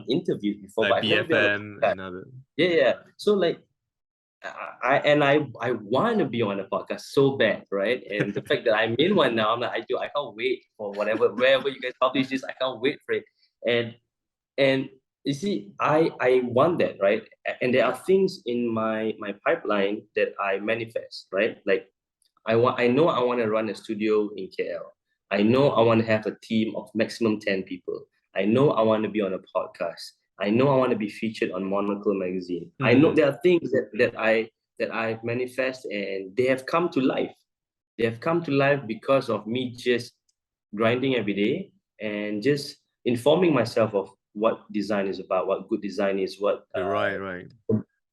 interviews before, like but I've never been on a BFM podcast. and other. Yeah. So like, I want to be on a podcast so bad, right? And the fact that I'm in one now, I'm like, I can't wait for wherever you guys publish this. I can't wait for it. And you see, I want that, right? And there are things in my pipeline that I manifest, right? Like, I know I want to run a studio in KL. I know I want to have a team of maximum 10 people. I know I want to be on a podcast. I know I want to be featured on Monocle magazine. I know there are things that I manifest, and they have come to life. They have come to life because of me just grinding every day and just informing myself of what design is about, what good design is, right.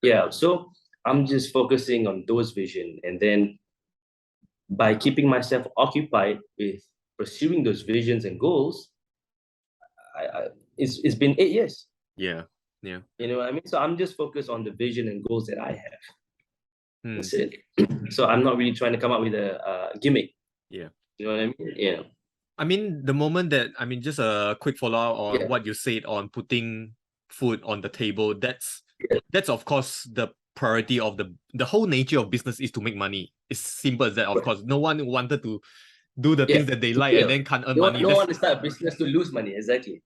Yeah. So I'm just focusing on those vision, and then by keeping myself occupied with pursuing those visions and goals, it's been 8 years. Yeah. You know what I mean? So I'm just focused on the vision and goals that I have. That's it. So I'm not really trying to come up with a gimmick. Yeah. You know what I mean? Yeah. I mean, the moment that, just a quick follow-up on what you said on putting food on the table, that's of course the priority of the whole nature of business is to make money. It's simple as that. Of course, no one wanted to do the things that they like and then can't earn money. No one to start a business to lose money. Exactly.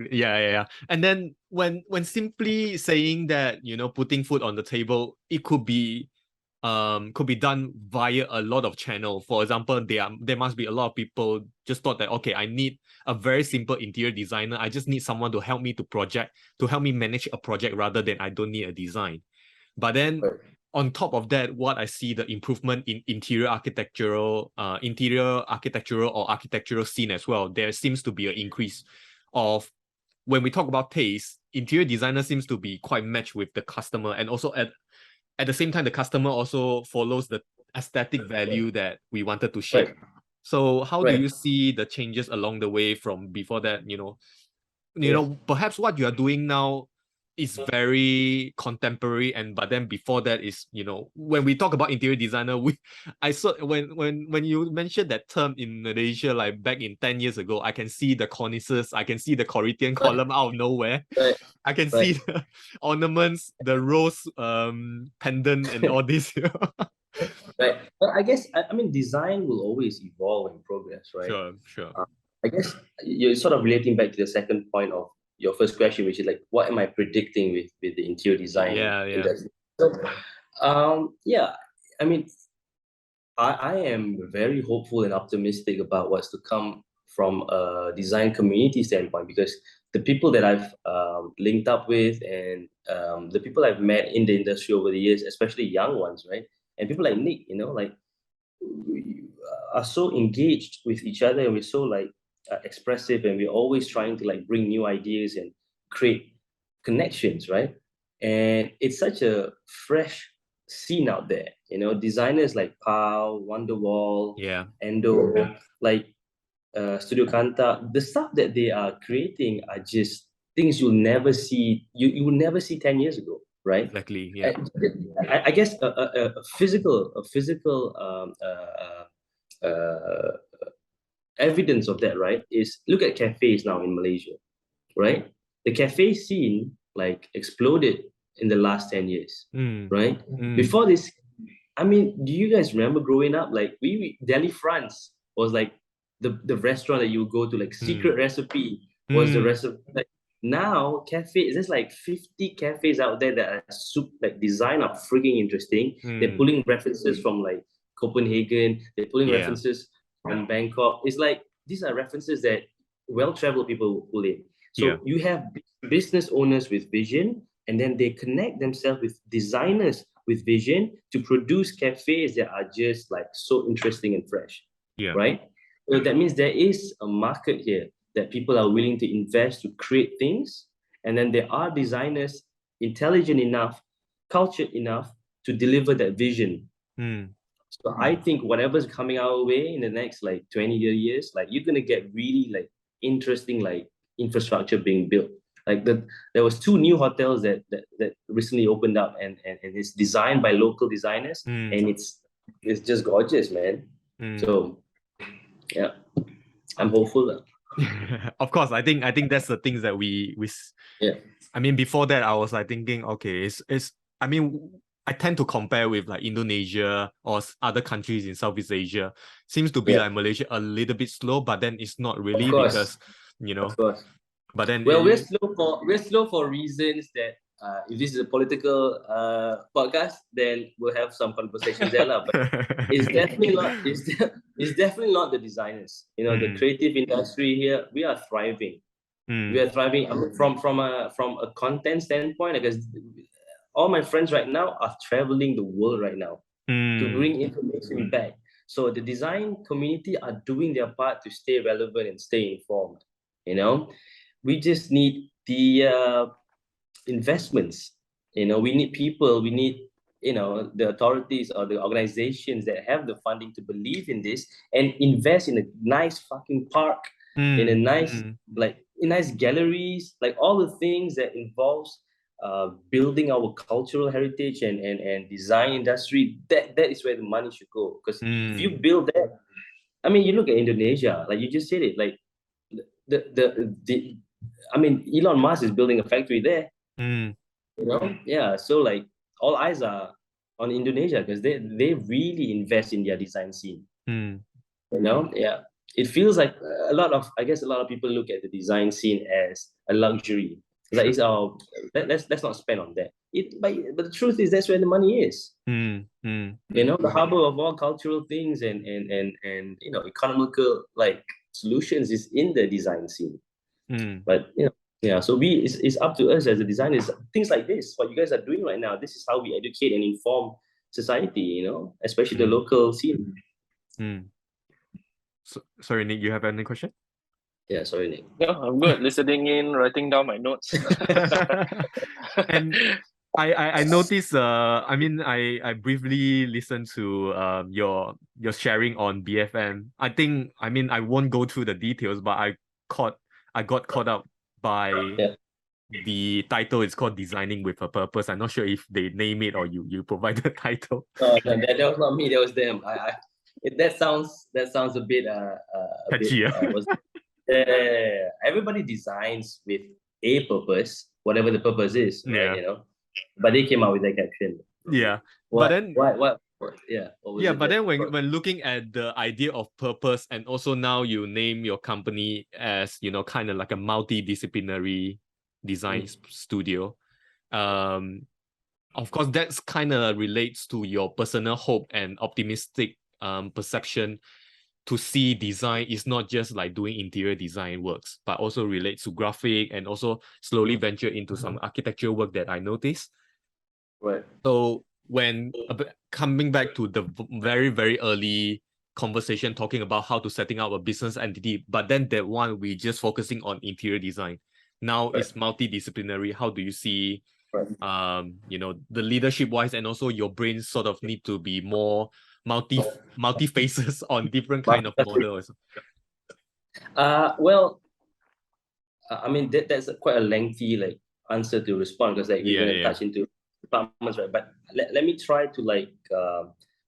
Yeah. And then when simply saying that, putting food on the table, it could be done via a lot of channel. For example, there must be a lot of people just thought that, okay, I need a very simple interior designer. I just need someone to help me to help me manage a project rather than I don't need a design. But then on top of that, what I see the improvement in interior architectural or architectural scene as well. There seems to be an increase of, when we talk about taste, interior designer seems to be quite matched with the customer, and also at the same time, the customer also follows the aesthetic value that we wanted to shape. So how do you see the changes along the way from before that? Perhaps what you are doing now is very contemporary, but then before that is, when we talk about interior designer, I saw when you mentioned that term in Malaysia, like back in 10 years ago, I can see the cornices, I can see the Corinthian column out of nowhere. I can see the ornaments, the rose pendant and all this. Right. But I guess, I mean, design will always evolve and progress, right? Sure. I guess you're sort of relating back to the second point of your first question, which is like, what am I predicting with the interior design industry? So, I mean, I am very hopeful and optimistic about what's to come from a design community standpoint, because the people that I've linked up with, and the people I've met in the industry over the years, especially young ones, right? And people like Nick, like, we are so engaged with each other, and we're so like expressive, and we're always trying to like bring new ideas and create connections, right? And it's such a fresh scene out there, designers like Pau, Wonderwall, Endo, like Studio Kanta. The stuff that they are creating are just things you'll never see. You will never see 10 years ago, right? Exactly. Yeah. I guess a physical evidence of that, right, is look at cafes now in Malaysia, right? The cafe scene like exploded in the last 10 years, right? Before this, I mean, do you guys remember growing up? Like, Delhi France was like the restaurant that you would go to, like Secret Recipe was the recipe. Like, now cafes, there's like 50 cafes out there that are like design are freaking interesting. They're pulling references from like Copenhagen. They're pulling references from Bangkok. It's like these are references that well-traveled people will pull in. So you have business owners with vision, and then they connect themselves with designers with vision to produce cafes that are just like so interesting and fresh. Right? So that means there is a market here that people are willing to invest to create things, and then there are designers intelligent enough, cultured enough to deliver that vision. So I think whatever's coming our way in the next like 20 years, like you're gonna get really like interesting like infrastructure being built. Like there was 2 new hotels that recently opened up, and it's designed by local designers, and it's just gorgeous, man. So yeah, I'm hopeful. Of course, I think that's the things that we I mean, before that I was like thinking, okay, it's I mean, I tend to compare with like Indonesia or other countries in Southeast Asia. Seems to be like Malaysia a little bit slow, but then it's not really because, you know. Of course. But then we're slow for reasons that if this is a political podcast, then we'll have some conversations there, but it's definitely not. It's definitely not the designers. You know, the creative industry here, we are thriving. We are thriving. I mean, from a content standpoint, because all my friends right now are traveling the world right now to bring information back. So the design community are doing their part to stay relevant and stay informed. You know, we just need the investments. You know, we need people. We need, you know, the authorities or the organizations that have the funding to believe in this and invest in a nice fucking park, in a nice like in nice galleries, like all the things that involves building our cultural heritage and design industry. That is where the money should go. Because if you build that, I mean, you look at Indonesia, like you just said it, like the I mean, Elon Musk is building a factory there. You know, yeah. So like all eyes are on Indonesia because they really invest in their design scene. You know, yeah. It feels like a lot of people look at the design scene as a luxury. Like it's our let's not spend on that. But the truth is that's where the money is. You know, the harbor of all cultural things and you know, economical like solutions is in the design scene. But you know, yeah. So it's up to us as a designers. Things like this, what you guys are doing right now. This is how we educate and inform society. You know, especially the local scene. So, sorry, Nick, you have any question? Yeah, sorry, Nick. No, I'm good. Listening in, writing down my notes. And I noticed. I mean, I briefly listened to your sharing on BFM. I think, I mean, I won't go through the details, but I got caught up by the title. It's called Designing with a Purpose. I'm not sure if they name it or you provide the title. No, that was not me. That was them. That sounds a bit catchy. Everybody designs with a purpose, whatever the purpose is, right? You know, but they came out with that caption. But then what? But then when looking at the idea of purpose, and also now you name your company as, you know, kind of like a multidisciplinary design studio, of course that's kind of relates to your personal hope and optimistic perception to see design is not just like doing interior design works, but also relates to graphic and also slowly venture into some architecture work that I noticed. Right. So when coming back to the very, very early conversation talking about how to setting up a business entity, but then that one we just focusing on interior design. Now it's multidisciplinary. How do you see, you know, the leadership wise, and also your brain sort of need to be more multi faces on different kind of models? Well, I mean that's quite a lengthy like answer to respond, because like we're gonna touch into departments, right? But let me try to like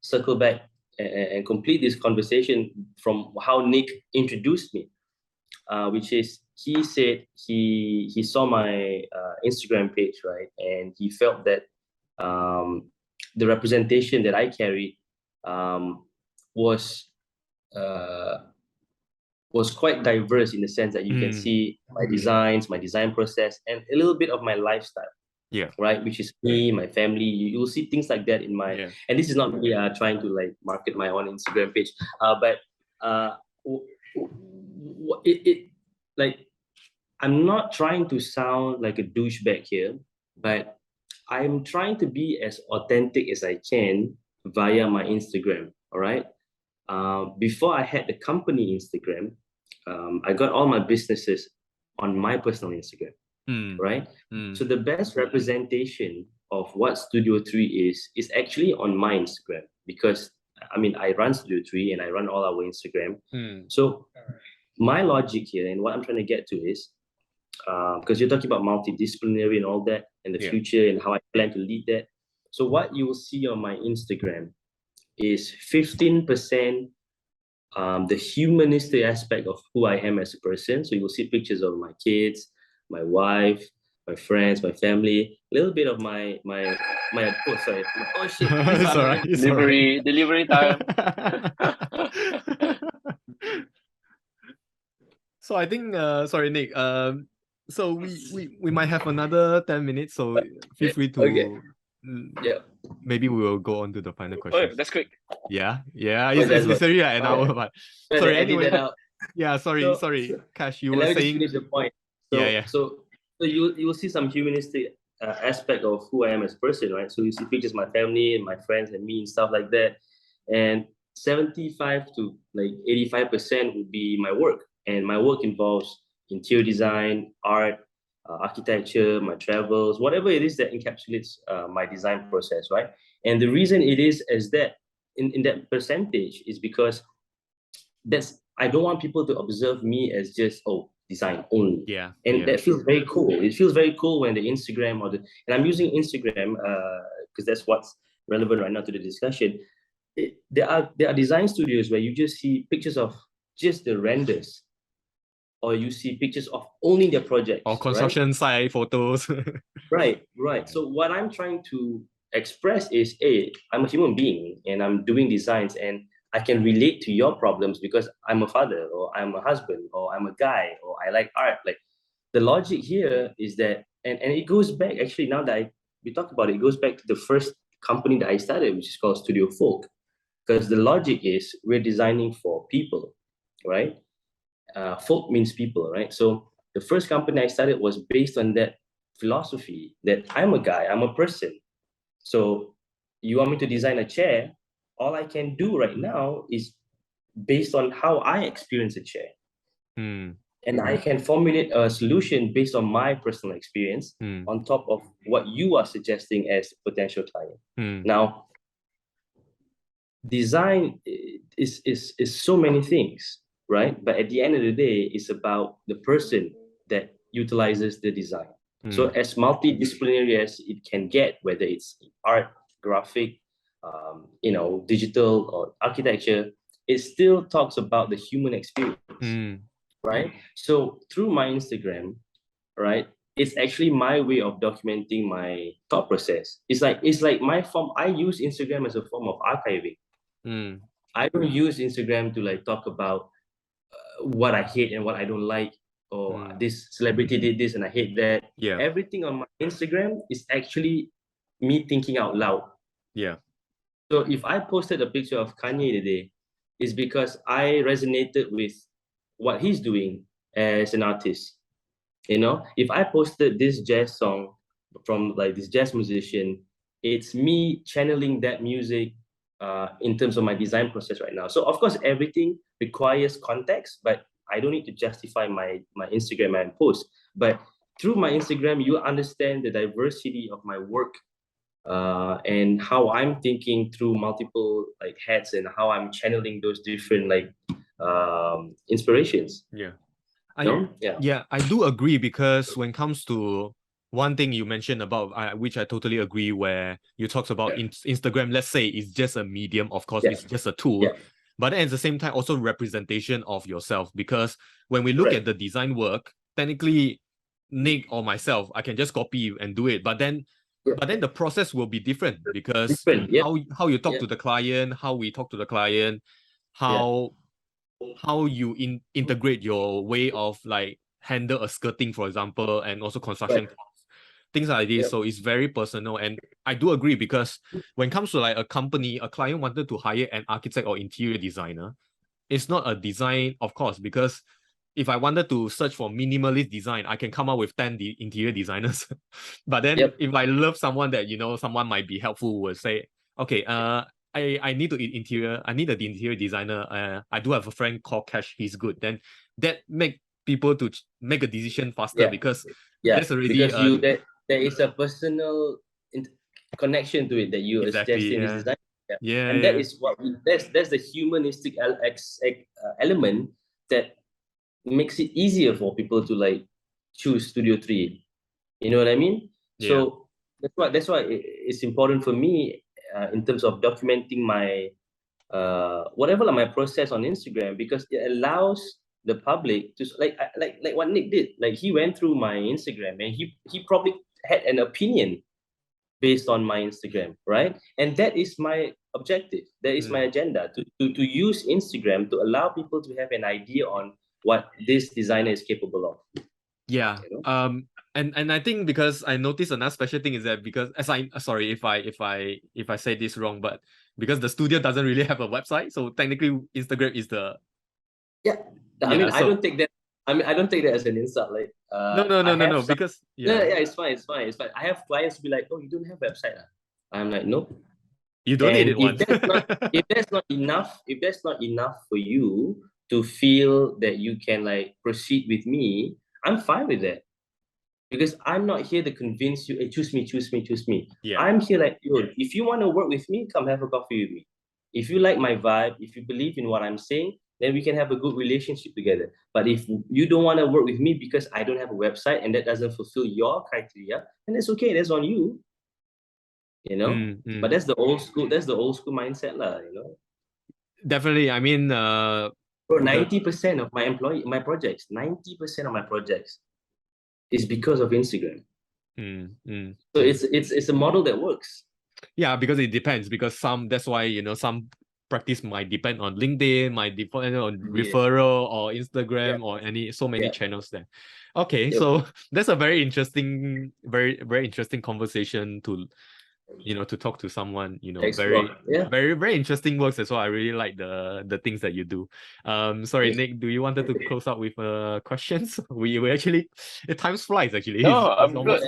circle back and complete this conversation from how Nick introduced me, which is he said he saw my Instagram page, right, and he felt that the representation that I carried was quite diverse, in the sense that you can see my designs, my design process, and a little bit of my lifestyle. Right, which is me, my family. You'll see things like that in my. And this is not me trying to like market my own Instagram page, but like, I'm not trying to sound like a douchebag here, but I'm trying to be as authentic as I can via my Instagram. All right. Before I had the company Instagram, I got all my businesses on my personal Instagram. Right. So the best representation of what Studio 3 is actually on my Instagram, because I mean, I run Studio 3 and I run all our Instagram. So my logic here and what I'm trying to get to is, because you're talking about multidisciplinary and all that in the future and how I plan to lead that. So what you will see on my Instagram is 15% the humanistic aspect of who I am as a person. So you will see pictures of my kids, my wife, my friends, my family, a little bit of my oh sorry, oh shit, It's all right. It's all right. Delivery time. So I think, sorry, Nick. So we might have another 10 minutes. So feel free to. Okay. Yeah. Maybe we will go on to the final question. Oh, that's quick. Yeah. It's necessary an hour, but sorry. Anyway. Yeah. Sorry. Kash, you were let me saying. just finish the point. So you will see some humanistic aspect of who I am as a person, right? So you see pictures of my family and my friends and me and stuff like that, and 75 to like 85% would be my work, and my work involves interior design, art, architecture, my travels, whatever it is that encapsulates my design process, right? And the reason it is that in that percentage is because I don't want people to observe me as just design only. That feels very cool. It feels very cool when the Instagram and I'm using Instagram because that's what's relevant right now to the discussion. There are design studios where you just see pictures of just the renders, or you see pictures of only their projects, or construction site photos. Right. So what I'm trying to express is, hey, I'm a human being and I'm doing designs, and I can relate to your problems because I'm a father, or I'm a husband, or I'm a guy, or I like art. Like, the logic here is that, and it goes back, actually, now that we talk about it, it goes back to the first company that I started, which is called Studio Folk. Because the logic is we're designing for people, right? Folk means people, right? So the first company I started was based on that philosophy that I'm a guy, I'm a person. So you want me to design a chair, all I can do right now is based on how I experience a chair. And I can formulate a solution based on my personal experience on top of what you are suggesting as potential client. Now, design is so many things, right? But at the end of the day, it's about the person that utilizes the design. So as multidisciplinary as it can get, whether it's art, graphic, digital or architecture, it still talks about the human experience, right? So through my Instagram, right, it's actually my way of documenting my thought process. It's like my form. I use Instagram as a form of archiving. I don't use Instagram to like talk about what I hate and what I don't like, or this celebrity did this and I hate that. Everything on my Instagram is actually me thinking out loud. So if I posted a picture of Kanye today, it's because I resonated with what he's doing as an artist. If I posted this jazz song from like this jazz musician, it's me channeling that music in terms of my design process right now. So of course, everything requires context, but I don't need to justify my Instagram and post. But through my Instagram, you understand the diversity of my work and how I'm thinking through multiple like hats and how I'm channeling those different like inspirations. I do agree, because when it comes to one thing you mentioned about, which I totally agree, where you talked about Instagram, let's say it's just a medium, of course, it's just a tool, but then at the same time also representation of yourself, because when we look at the design work, technically Nick or myself, I can just copy and do it, but then the process will be different, because how you talk to the client, how we talk to the client, how you integrate your way of like handle a skirting, for example, and also construction things like this. So it's very personal, and I do agree, because when it comes to like a company, a client wanted to hire an architect or interior designer, it's not a design, of course, because if I wanted to search for minimalist design, I can come up with 10 interior designers. But then Yep. if I love someone that, someone might be helpful, will say, okay, I need to interior, I need an interior designer. I do have a friend called Kash, he's good. Then that make people to make a decision faster, because there's already because there is a personal connection to it that you are exactly, suggesting this design. And yeah. that is that's the humanistic element that makes it easier for people to like choose Studio 3. You know what I mean? Yeah. So that's why it's important for me in terms of documenting my whatever like my process on Instagram, because it allows the public to like what Nick did. Like he went through my Instagram and he probably had an opinion based on my Instagram, right? And that is my objective. That is my agenda to use Instagram to allow people to have an idea on what this designer is capable of. Yeah. You know? And I think, because I noticed another special thing is that, because as I sorry if I say this wrong, but because the studio doesn't really have a website, so technically Instagram is the I mean, I so don't take that. I mean, I don't take that as an insult. Like, no, because it's fine. I have clients be like, "Oh, you don't have website?" I'm like, "Nope." you don't need And it once. if that's not enough for you to feel that you can like proceed with me, I'm fine with that. Because I'm not here to convince you, hey, choose me, choose me, choose me. Yeah. I'm here like, yo, if you want to work with me, come have a coffee with me. If you like my vibe, if you believe in what I'm saying, then we can have a good relationship together. But if you don't want to work with me because I don't have a website and that doesn't fulfill your criteria, then that's okay. That's on you. You know? But that's the old school mindset, lah, you know. Definitely. I mean, Bro, 90% of my projects, 90% of my projects is because of Instagram. So it's a model that works. Yeah, because it depends. Because that's why some practice might depend on LinkedIn, might depend on referral or Instagram or so many channels there. Okay, so that's a very interesting, very very interesting conversation to to talk to someone, Explore. very very interesting works as well. I really like the things that you do. Sorry, Nick, do you wanted to close out with questions? We actually, times flies actually. No, It's I'm good. almost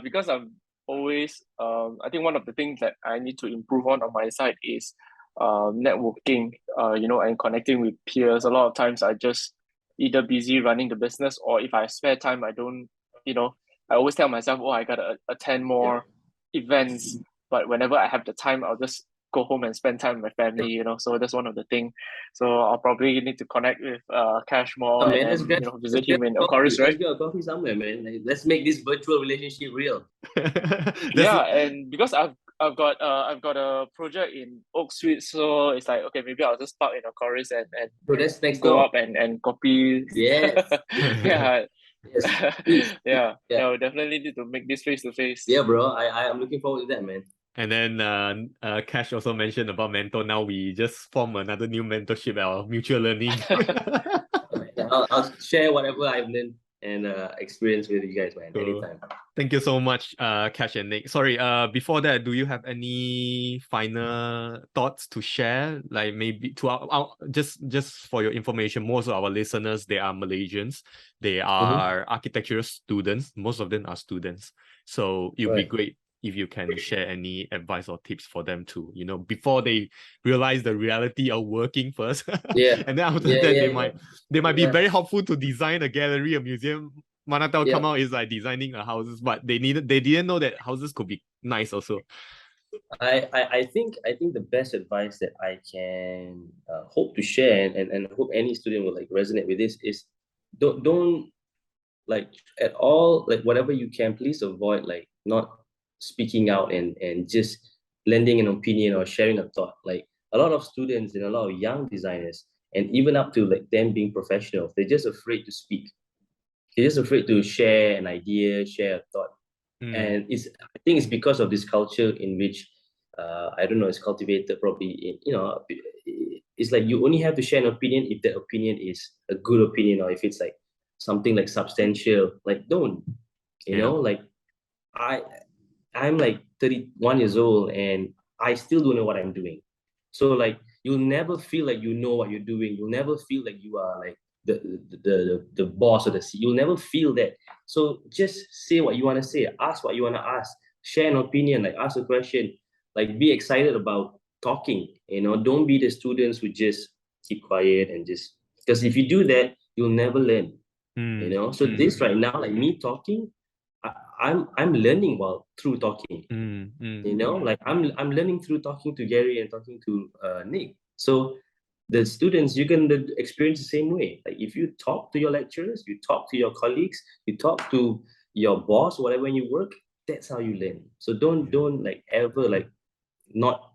Because I'm always I think one of the things that I need to improve on my side is networking, and connecting with peers. A lot of times I just either busy running the business, or if I have spare time, I don't, I always tell myself, oh, I gotta attend more events. But whenever I have the time, I'll just go home and spend time with my family, so that's one of the things. So I'll probably need to connect with Kash more, and man, then visit him in Chorus, right? Let's get a coffee somewhere, man. Like, let's make this virtual relationship real. And because I've got a project in Oak Street, so it's like, okay, maybe I'll just park in a chorus and Bro, that's next go door. up and copy. Yes. Yeah. Yes. Yeah, we definitely need to make this face to face. Yeah, bro. I'm looking forward to that, man. And then Kash also mentioned about mentor. Now we just form another new mentorship, our mutual learning. I'll share whatever I've learned and experience with you guys, man. Anytime. Thank you so much, Kash and Nick. Sorry, before that, do you have any final thoughts to share? Like maybe to our just for your information, most of our listeners, they are Malaysians. They are architectural students. Most of them are students. So it would be great if you can share any advice or tips for them to, before they realize the reality of working first. And then after that, they might be very helpful to design a gallery, a museum. Mana tahu come out is like designing a houses, but they didn't know that houses could be nice also. I think the best advice that I can hope to share and hope any student will like resonate with this is don't like at all, like whatever you can, please avoid like not speaking out and just lending an opinion or sharing a thought. Like a lot of students and a lot of young designers, and even up to like them being professionals, they're just afraid to speak. They're just afraid to share an idea, share a thought. And I think it's because of this culture in which I don't know, it's cultivated probably it's like you only have to share an opinion if that opinion is a good opinion, or if it's like something like substantial. Like don't, like I'm like 31 years old and I still don't know what I'm doing. So like you'll never feel like you know what you're doing. You'll never feel like you are like the boss or the CEO. You'll never feel that. So just say what you want to say, ask what you want to ask, share an opinion, like ask a question, like be excited about talking. Don't be the students who just keep quiet and just, because if you do that, you'll never learn. So this right now, like me talking, I'm learning while through talking. Like I'm learning through talking to Gary and talking to Nick. So the students, you can experience the same way. Like if you talk to your lecturers, you talk to your colleagues, you talk to your boss, whatever, when you work, that's how you learn. So don't like ever like not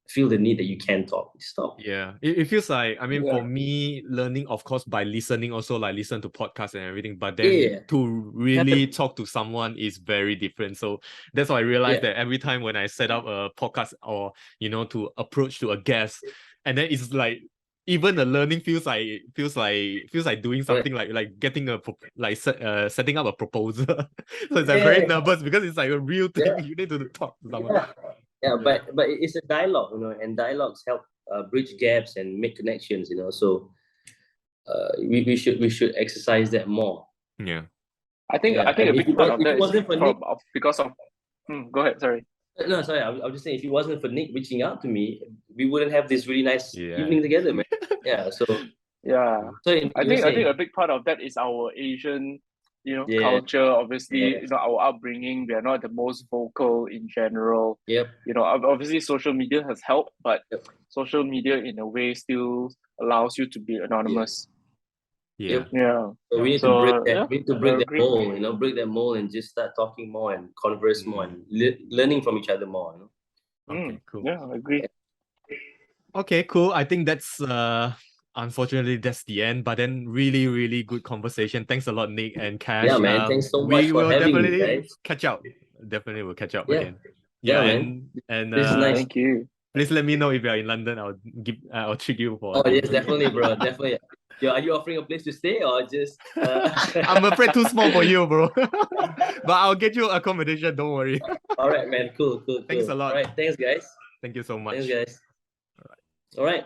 feel the need that you can talk. Stop. Yeah, it feels like, I mean, for me, learning, of course, by listening, also like listen to podcasts and everything, but then to really talk to someone is very different. So that's why I realized that every time when I set up a podcast or, to approach to a guest, and then it's like, even the learning feels like doing something like getting setting up a proposal. So it's like very nervous because it's like a real thing. You need to talk to someone. But it's a dialogue, and dialogues help bridge gaps and make connections, so we should exercise that more. I think a big part of that is because of go ahead, sorry. No, sorry, I was just saying, if it wasn't for Nick reaching out to me, we wouldn't have this really nice evening together, man. So I think a big part of that is our Asian culture. Obviously, our upbringing, we are not the most vocal in general. Obviously social media has helped, but social media in a way still allows you to be anonymous. So we need to break that. We need to break that mold, break that mold and just start talking more and converse more and learning from each other more. Okay, cool. Yeah, I agree. Okay, cool. I think that's unfortunately that's the end, but then really, really good conversation. Thanks a lot, Nick and Kash. Yeah, man. Thanks so much for having me, guys. Catch up. Definitely will catch up again. Man. And this is nice. Thank you. Please let me know if you're in London. I'll treat you for. Oh yes, definitely, bro. Definitely. Yo, are you offering a place to stay or just? I'm afraid too small for you, bro. But I'll get you accommodation. Don't worry. All right, man. Cool. Thanks a lot. All right, thanks, guys. Thank you so much. Thanks, guys. All right.